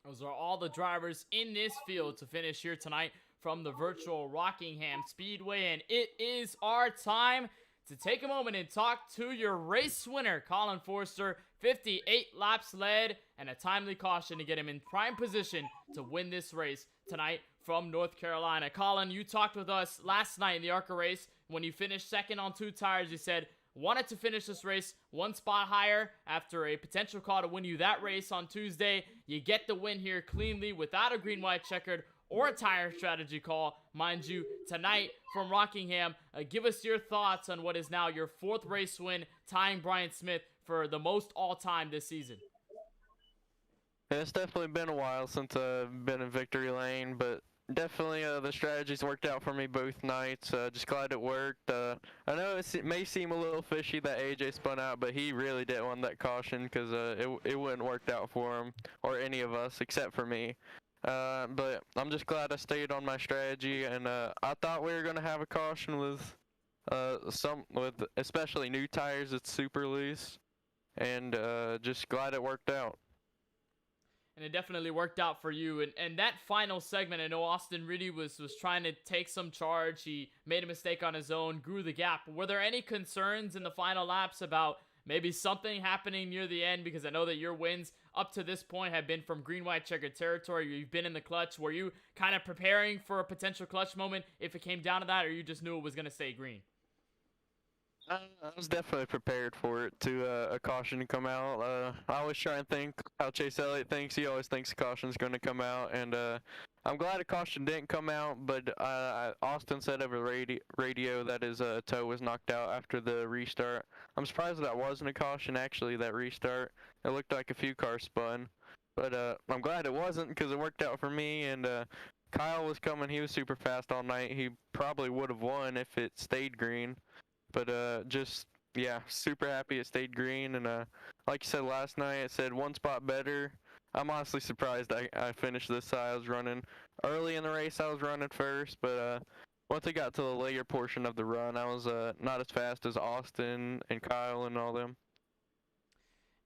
Those are all the drivers in this field to finish here tonight from the virtual Rockingham Speedway, and it is our time to take a moment and talk to your race winner, Colin Forster. 58 laps led and a timely caution to get him in prime position to win this race tonight from North Carolina. Colin, you talked with us last night in the ARCA race. When you finished second on 2 tires, you said wanted to finish this race 1 spot higher after a potential call to win you that race on Tuesday. You get the win here cleanly without a green-white checkered or a tire strategy call, mind you, tonight from Rockingham. Give us your thoughts on what is now your 4th race win, tying Brian Smith for the most all-time this season. It's definitely been a while since I've been in victory lane, but definitely the strategies worked out for me both nights. Just glad it worked. I know it may seem a little fishy that AJ spun out, but he really didn't want that caution because it wouldn't worked out for him or any of us except for me. But I'm just glad I stayed on my strategy, and I thought we were going to have a caution with especially new tires. It's super loose, and just glad it worked out. And it definitely worked out for you. And that final segment, I know Austin Riddy was trying to take some charge. He made a mistake on his own, grew the gap. Were there any concerns in the final laps about maybe something happening near the end? Because I know that your wins up to this point have been from green-white checkered territory. You've been in the clutch. Were you kind of preparing for a potential clutch moment if it came down to that, or you just knew it was going to stay green? I was definitely prepared for it to a caution to come out. I always try and think how Chase Elliott thinks. He always thinks a caution's going to come out, and I'm glad a caution didn't come out, but Austin said over the radio that his toe was knocked out after the restart. I'm surprised that wasn't a caution, actually, that restart. It looked like a few cars spun, but I'm glad it wasn't because it worked out for me, and Kyle was coming. He was super fast all night. He probably would have won if it stayed green. But yeah, super happy it stayed green. And like you said last night, it said 1 spot better. I'm honestly surprised I finished this high. I was running early in the race. I was running first, but once I got to the later portion of the run, I was not as fast as Austin and Kyle and all them.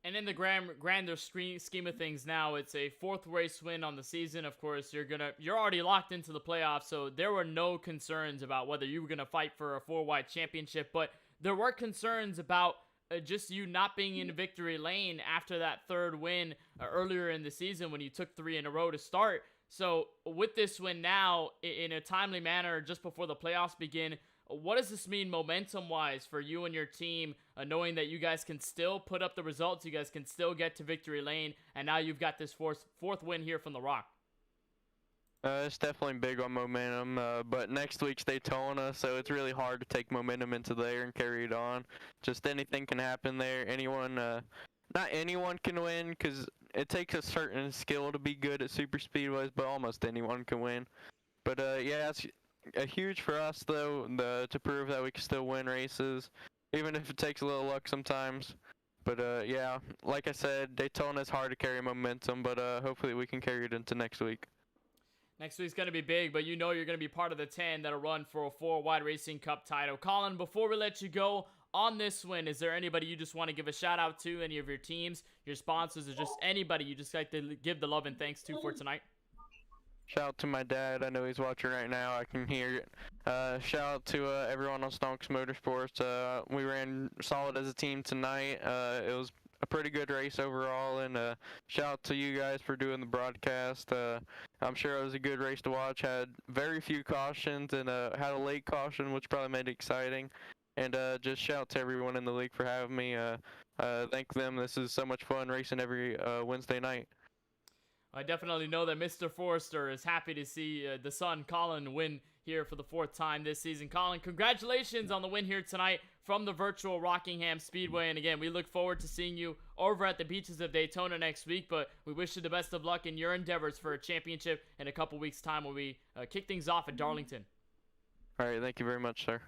And in the grander scheme of things now, it's a 4th race win on the season. Of course, you're already locked into the playoffs, so there were no concerns about whether you were going to fight for a 4-wide championship, but there were concerns about just you not being in victory lane after that 3rd win earlier in the season when you took 3 in a row to start. So with this win now, in a timely manner, just before the playoffs begin, what does this mean momentum-wise for you and your team, knowing that you guys can still put up the results, you guys can still get to victory lane, and now you've got this fourth win here from the Rock? It's definitely big on momentum, but next week's Daytona, so it's really hard to take momentum into there and carry it on. Just anything can happen there. Anyone, not anyone can win, because it takes a certain skill to be good at super speedways, but almost anyone can win. But yeah, it's huge for us though, to prove that we can still win races, even if it takes a little luck sometimes. But yeah, like I said, Daytona is hard to carry momentum, but hopefully we can carry it into next week. Next week's going to be big, but you know you're going to be part of the 10 that'll run for a 4-wide Racing Cup title. Colin, before we let you go on this win, is there anybody you just want to give a shout out to, any of your teams, your sponsors, or just anybody you just like to give the love and thanks to for tonight? Shout out to my dad. I know he's watching right now. I can hear it. Shout out to everyone on Stonks Motorsports. We ran solid as a team tonight. It was a pretty good race overall, and shout out to you guys for doing the broadcast. I'm sure it was a good race to watch. Had very few cautions and had a late caution, which probably made it exciting. And just shout out to everyone in the league for having me. Thank them. This is so much fun racing every Wednesday night. I definitely know that Mr. Forrester is happy to see the son, Colin, win here for the 4th time this season. Colin, congratulations on the win here tonight from the virtual Rockingham Speedway. And again, we look forward to seeing you over at the beaches of Daytona next week, but we wish you the best of luck in your endeavors for a championship in a couple weeks' time when we kick things off at Darlington. All right, thank you very much, sir.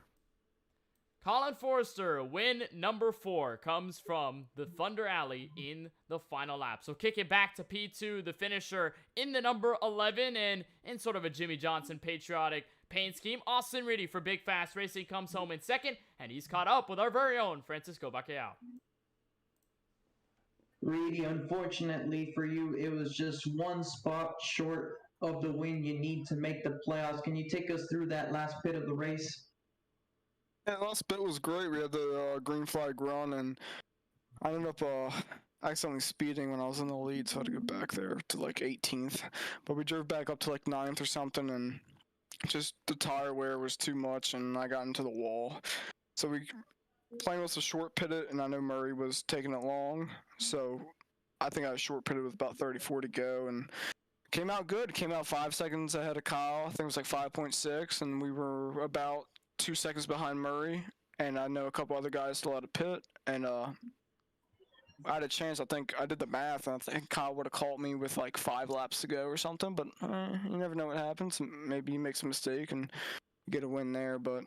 Colin Forrester, win number 4 comes from the Thunder Alley in the final lap. So kick it back to P2, the finisher in the number 11, and in sort of a Jimmy Johnson patriotic paint scheme, Austin Reedy for Big Fast Racing comes home in 2nd, and he's caught up with our very own Francisco Bacallao. Reedy, unfortunately for you, it was just one spot short of the win you need to make the playoffs. Can you take us through that last bit of the race? Yeah, the last bit was great. We had the green flag run, and I ended up accidentally speeding when I was in the lead, so I had to get back there to like 18th. But we drove back up to like 9th or something, and just the tire wear was too much, and I got into the wall. So we plan was to short pit it, and I know Murray was taking it long, so I think I short pitted with about 34 to go, and came out good. Came out 5 seconds ahead of Kyle. I think it was like 5.6, and we were about 2 seconds behind Murray, and I know a couple other guys still had a pit, and I had a chance. I think I did the math, and I think Kyle would have caught me with like 5 laps to go or something, but you never know what happens. Maybe you make some mistake and get a win there, but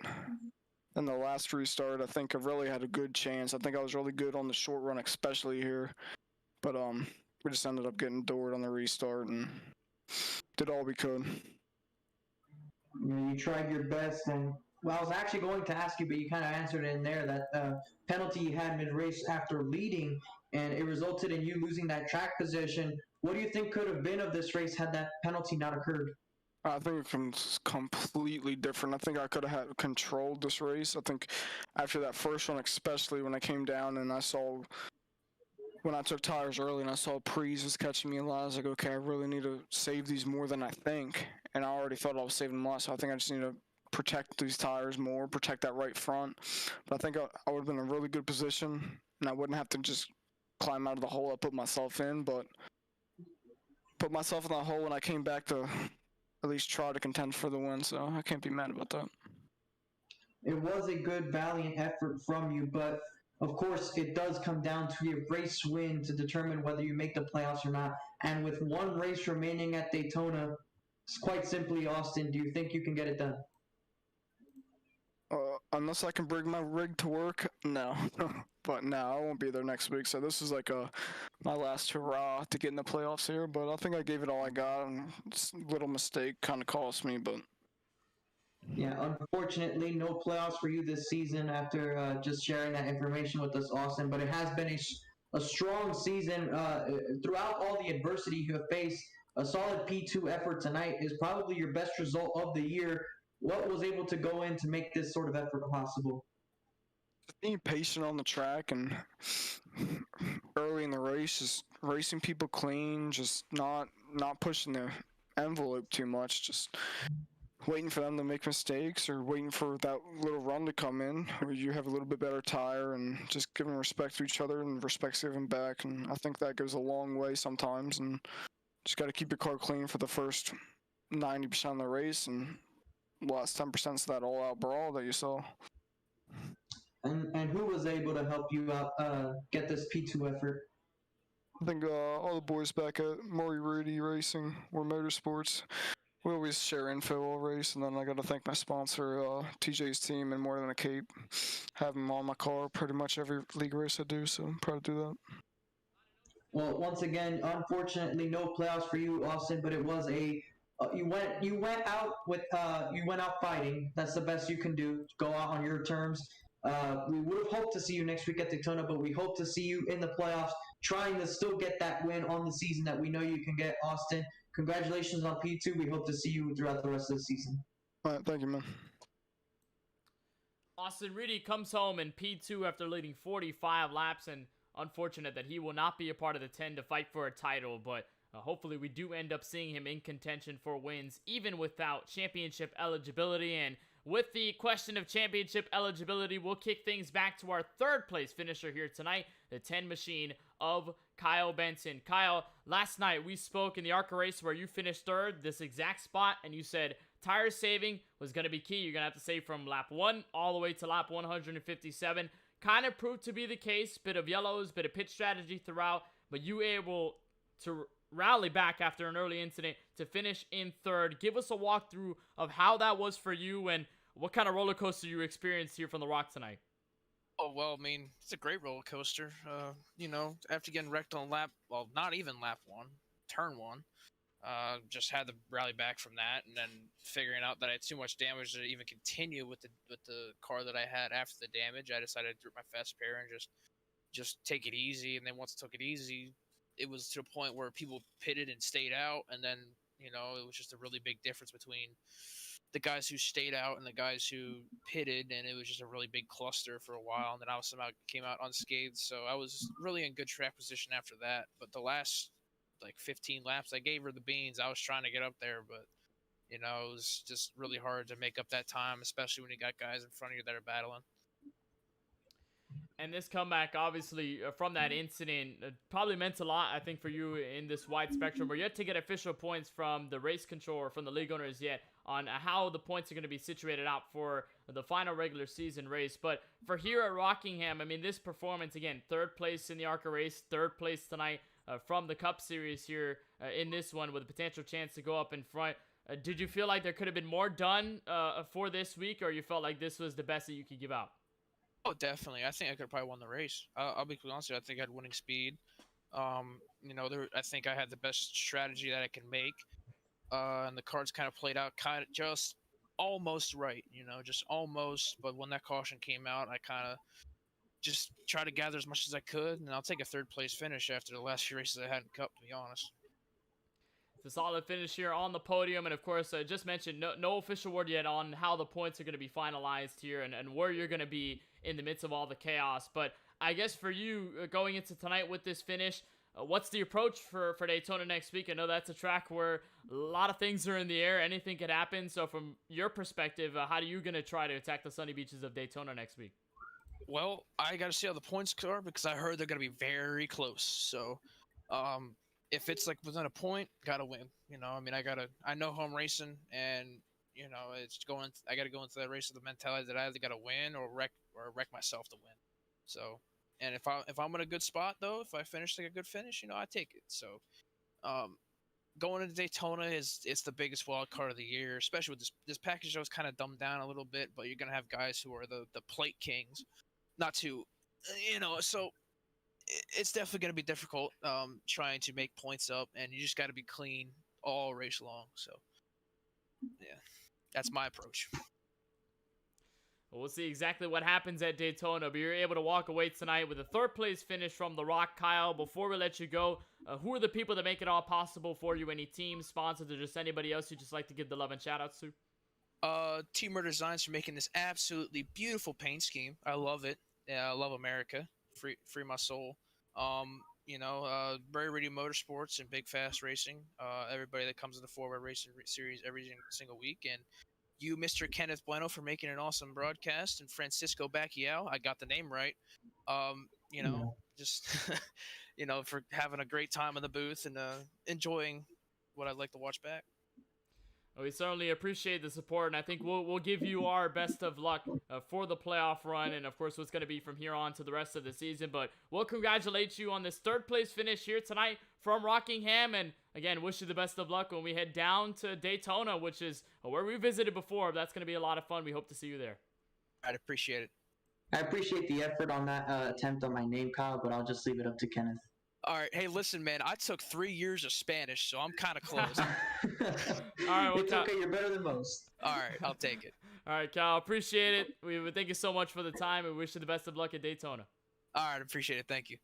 then the last restart, I think I really had a good chance. I think I was really good on the short run, especially here, but we just ended up getting doored on the restart and did all we could. You tried your best, and well, I was actually going to ask you, but you kind of answered it in there, that penalty you had mid-race after leading, and it resulted in you losing that track position. What do you think could have been of this race had that penalty not occurred? I think it's completely different. I think I could have controlled this race. I think after that first one, especially when I came down and I saw, when I took tires early and I saw Prees was catching me a lot, I was like, okay, I really need to save these more than I think. And I already thought I was saving them a lot, so I think I just need to protect these tires more, protect that right front. But I think I would have been in a really good position, and I wouldn't have to just climb out of the hole I put myself in, but put myself in that hole when I came back to at least try to contend for the win, so I can't be mad about that. It was a good, valiant effort from you, but of course it does come down to a race win to determine whether you make the playoffs or not. And with one race remaining at Daytona, it's quite simply, Austin, do you think you can get it done? Unless I can bring my rig to work, no. But no, I won't be there next week. So this is like my last hurrah to get in the playoffs here. But I think I gave it all I got. And a little mistake kind of cost me, but. Yeah, unfortunately, no playoffs for you this season after just sharing that information with us, Austin. But it has been a strong season. Throughout all the adversity you have faced, a solid P2 effort tonight is probably your best result of the year. What was able to go in to make this sort of effort possible? Being patient on the track and early in the race, just racing people clean, just not pushing the envelope too much, just waiting for them to make mistakes or waiting for that little run to come in where you have a little bit better tire and just giving respect to each other and respect giving back. And I think that goes a long way sometimes, and just got to keep your car clean for the first 90% of the race, and last 10% is that all-out brawl that you saw. And who was able to help you out get this P2 effort? I think all the boys back at Maury Rudy Racing or Motorsports, we always share info all race, and then I got to thank my sponsor, TJ's team, and More Than a Cape. Have him on my car pretty much every league race I do, so I'm proud to do that. Well, once again, unfortunately, no playoffs for you, Austin. But it was you went out fighting. That's the best you can do. Go out on your terms. We would have hoped to see you next week at Daytona, but we hope to see you in the playoffs, trying to still get that win on the season that we know you can get, Austin. Congratulations on P2. We hope to see you throughout the rest of the season. All right, thank you, man. Austin Reedy comes home in P2 after leading 45 laps, and unfortunate that he will not be a part of the 10 to fight for a title, but hopefully we do end up seeing him in contention for wins, even without championship eligibility. And with the question of championship eligibility, we'll kick things back to our third place finisher here tonight, the 10 machine of Kyle Benson. Kyle, last night we spoke in the ARCA race where you finished third, this exact spot, and you said tire saving was going to be key. You're going to have to save from lap 1 all the way to lap 157. Kind of proved to be the case. Bit of yellows, bit of pit strategy throughout, but you were able to rally back after an early incident to finish in third. Give us a walkthrough of how that was for you and what kind of roller coaster you experienced here from the Rock tonight. Oh, well, I mean, it's a great roller coaster. After getting wrecked on not even lap 1, turn 1, just had to rally back from that, and then figuring out that I had too much damage to even continue with the car that I had after the damage. I decided to drop my fast pair and just take it easy. And then once I took it easy, it was to the point where people pitted and stayed out, and then it was just a really big difference between the guys who stayed out and the guys who pitted, and it was just a really big cluster for a while. And then I somehow came out unscathed, so I was really in good track position after that. But the last 15 laps, I gave her the beans. I was trying to get up there, but it was just really hard to make up that time, especially when you got guys in front of you that are battling. And this comeback, obviously, from that incident, probably meant a lot, I think, for you in this wide spectrum. We're yet to get official points from the race controller, from the league owners yet, on how the points are going to be situated out for the final regular season race. But for here at Rockingham, I mean, this performance, again, third place in the ARCA race, third place tonight from the Cup Series here in this one with a potential chance to go up in front. Did you feel like there could have been more done for this week, or you felt like this was the best that you could give out? Oh, definitely. I think I could have probably won the race. I'll be honest with you. I think I had winning speed. I think I had the best strategy that I can make. And the cards kind of played out kind of just almost right, just almost. But when that caution came out, I kind of just tried to gather as much as I could. And I'll take a third place finish after the last few races I had in Cup, to be honest. It's a solid finish here on the podium, and of course, I just mentioned no official word yet on how the points are going to be finalized here and where you're going to be in the midst of all the chaos. But I guess for you, going into tonight with this finish, what's the approach for Daytona next week? I know that's a track where a lot of things are in the air. Anything could happen. So from your perspective, how are you going to try to attack the sunny beaches of Daytona next week? Well, I got to see how the points are because I heard they're going to be very close. So, if it's within a point, gotta win. I know how I'm racing, and I gotta go into that race with the mentality that I either gotta win or wreck myself to win. So, and if I'm in a good spot though, if I finish a good finish, I take it. So, going into Daytona it's the biggest wild card of the year, especially with this package that was kind of dumbed down a little bit, but you're gonna have guys who are the plate kings, not to, so. It's definitely going to be difficult trying to make points up, and you just got to be clean all race long. So, yeah, that's my approach. We'll see exactly what happens at Daytona, but you're able to walk away tonight with a third place finish from the Rock. Kyle, before we let you go, who are the people that make it all possible for you? Any teams, sponsors, or just anybody else you just like to give the love and shout outs to? Team Murder Designs for making this absolutely beautiful paint scheme. I love it. Yeah, I love America. Free my soul. Very Radio Motorsports and Big Fast Racing. Everybody that comes in the forward racing series every single week, and you, Mr. Kenneth Bueno, for making an awesome broadcast, and Francisco Bacchiao, I got the name right. Just for having a great time in the booth and enjoying what I'd like to watch back. We certainly appreciate the support, and I think we'll give you our best of luck for the playoff run, and of course what's going to be from here on to the rest of the season. But we'll congratulate you on this third place finish here tonight from Rockingham, and again, wish you the best of luck when we head down to Daytona, which is where we visited before. That's going to be a lot of fun. We hope to see you there. I'd appreciate it. I appreciate the effort on that attempt on my name, Kyle, but I'll just leave it up to Kenneth. All right. Hey, listen, man. I took 3 years of Spanish, so I'm kind of close. All right, well, It's okay. You're better than most. All right. I'll take it. All right, Kyle, appreciate it. We thank you so much for the time, and wish you the best of luck at Daytona. All right. Appreciate it. Thank you.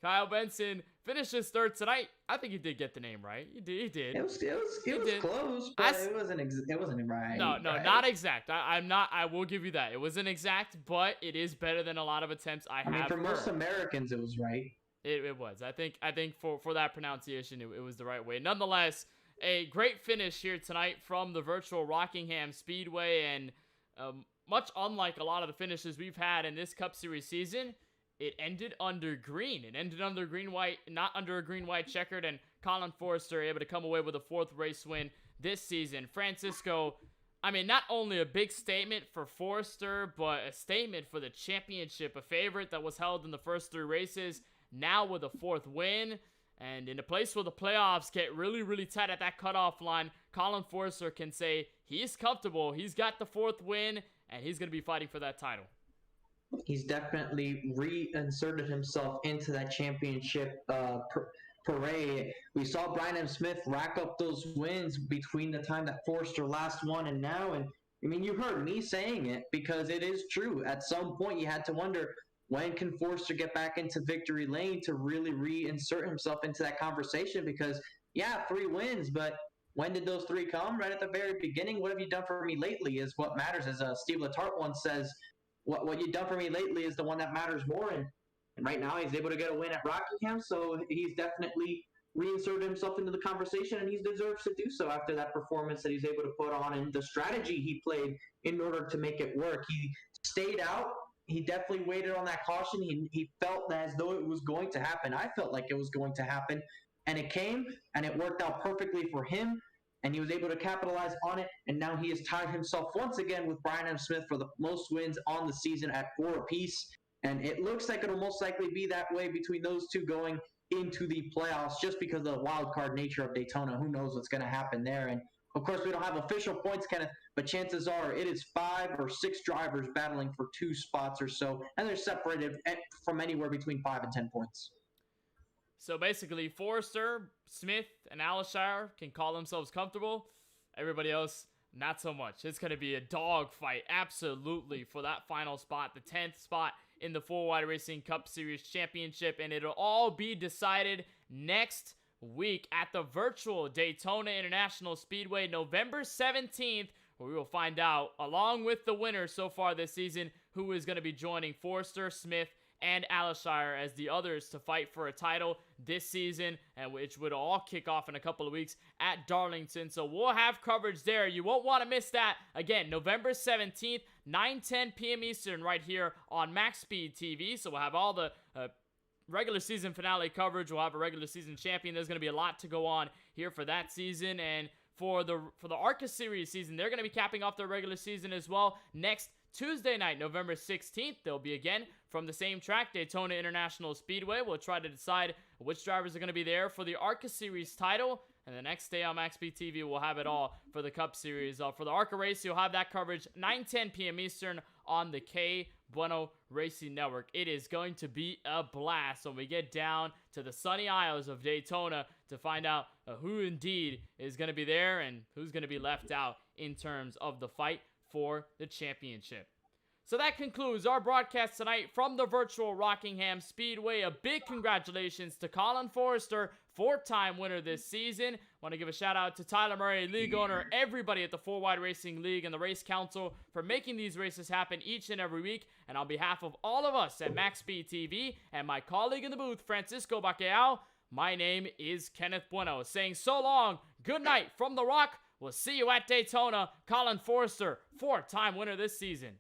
Kyle Benson finished his third tonight. I think he did get the name right. He did. It was did. close, but it wasn't right. No, right? not exact. I'm not. I will give you that. It wasn't exact, but it is better than a lot of attempts I have for most heard. Americans, it was right. It was. I think for that pronunciation, it was the right way. Nonetheless, a great finish here tonight from the virtual Rockingham Speedway, and much unlike a lot of the finishes we've had in this Cup Series season, it ended under green. It ended under green-white, not under a green-white checkered, and Colin Forrester able to come away with a 4th race win this season. Francisco, I mean, not only a big statement for Forrester, but a statement for the championship, a favorite that was held in the first 3 races, now with a 4th win, and in a place where the playoffs get really, really tight at that cutoff line, Colin Forrester can say he's comfortable, he's got the 4th win, and he's going to be fighting for that title. He's definitely reinserted himself into that championship parade. We saw Brian M. Smith rack up those wins between the time that Forrester last won and now, and I mean, you heard me saying it because it is true. At some point, you had to wonder, when can Forrester get back into victory lane to really reinsert himself into that conversation? Because, yeah, 3 wins, but when did those 3 come? Right at the very beginning. What have you done for me lately is what matters. As Steve Letarte once says, what you've done for me lately is the one that matters more. And right now he's able to get a win at Rockingham, so he's definitely reinserted himself into the conversation, and he deserves to do so after that performance that he's able to put on and the strategy he played in order to make it work. He stayed out. He definitely waited on that caution. He felt as though it was going to happen. I felt like it was going to happen, and it came, and it worked out perfectly for him, and he was able to capitalize on it, and now he has tied himself once again with Brian M. Smith for the most wins on the season at 4 apiece, and it looks like it'll most likely be that way between those two going into the playoffs just because of the wild card nature of Daytona. Who knows what's going to happen there? And of course, we don't have official points, Kenneth, but chances are it is 5 or 6 drivers battling for 2 spots or so, and they're separated from anywhere between 5 and 10 points. So basically, Forrester, Smith, and Alshire can call themselves comfortable. Everybody else, not so much. It's going to be a dog fight, absolutely, for that final spot, the 10th spot in the 4Wide Racing Cup Series Championship, and it'll all be decided next week at the virtual Daytona International Speedway, November 17th, where we will find out, along with the winner so far this season, who is going to be joining Forrester, Smith, and Alshire as the others to fight for a title this season, and which would all kick off in a couple of weeks at Darlington. So we'll have coverage there. You won't want to miss that. Again, November 17th, 9:10 p.m. Eastern, right here on MaxSpeedTV. So we'll have all the regular season finale coverage. We'll have a regular season champion. There's going to be a lot to go on here for that season, and for the ARCA Series season, they're going to be capping off their regular season as well next Tuesday night, November 16th. They'll be again from the same track, Daytona International Speedway. We'll try to decide which drivers are going to be there for the ARCA Series title. And the next day on MaxSpeedTV, we'll have it all for the Cup Series. For the ARCA race, you'll have that coverage 9:10 p.m. Eastern on the K Bueno Racing Network. It is going to be a blast when we get down to the sunny isles of Daytona to find out who indeed is going to be there and who's going to be left out in terms of the fight for the championship. So that concludes our broadcast tonight from the virtual Rockingham Speedway. A big congratulations to Colin Forrester, 4-time winner this season. Want to give a shout out to Tyler Murray, league owner, everybody at the 4Wide Racing League and the Race Council for making these races happen each and every week. And on behalf of all of us at MaxSpeedTV and my colleague in the booth, Francisco Bacalhau, my name is Kenneth Bueno, saying so long, good night from The Rock. We'll see you at Daytona. Colin Forrester, 4-time winner this season.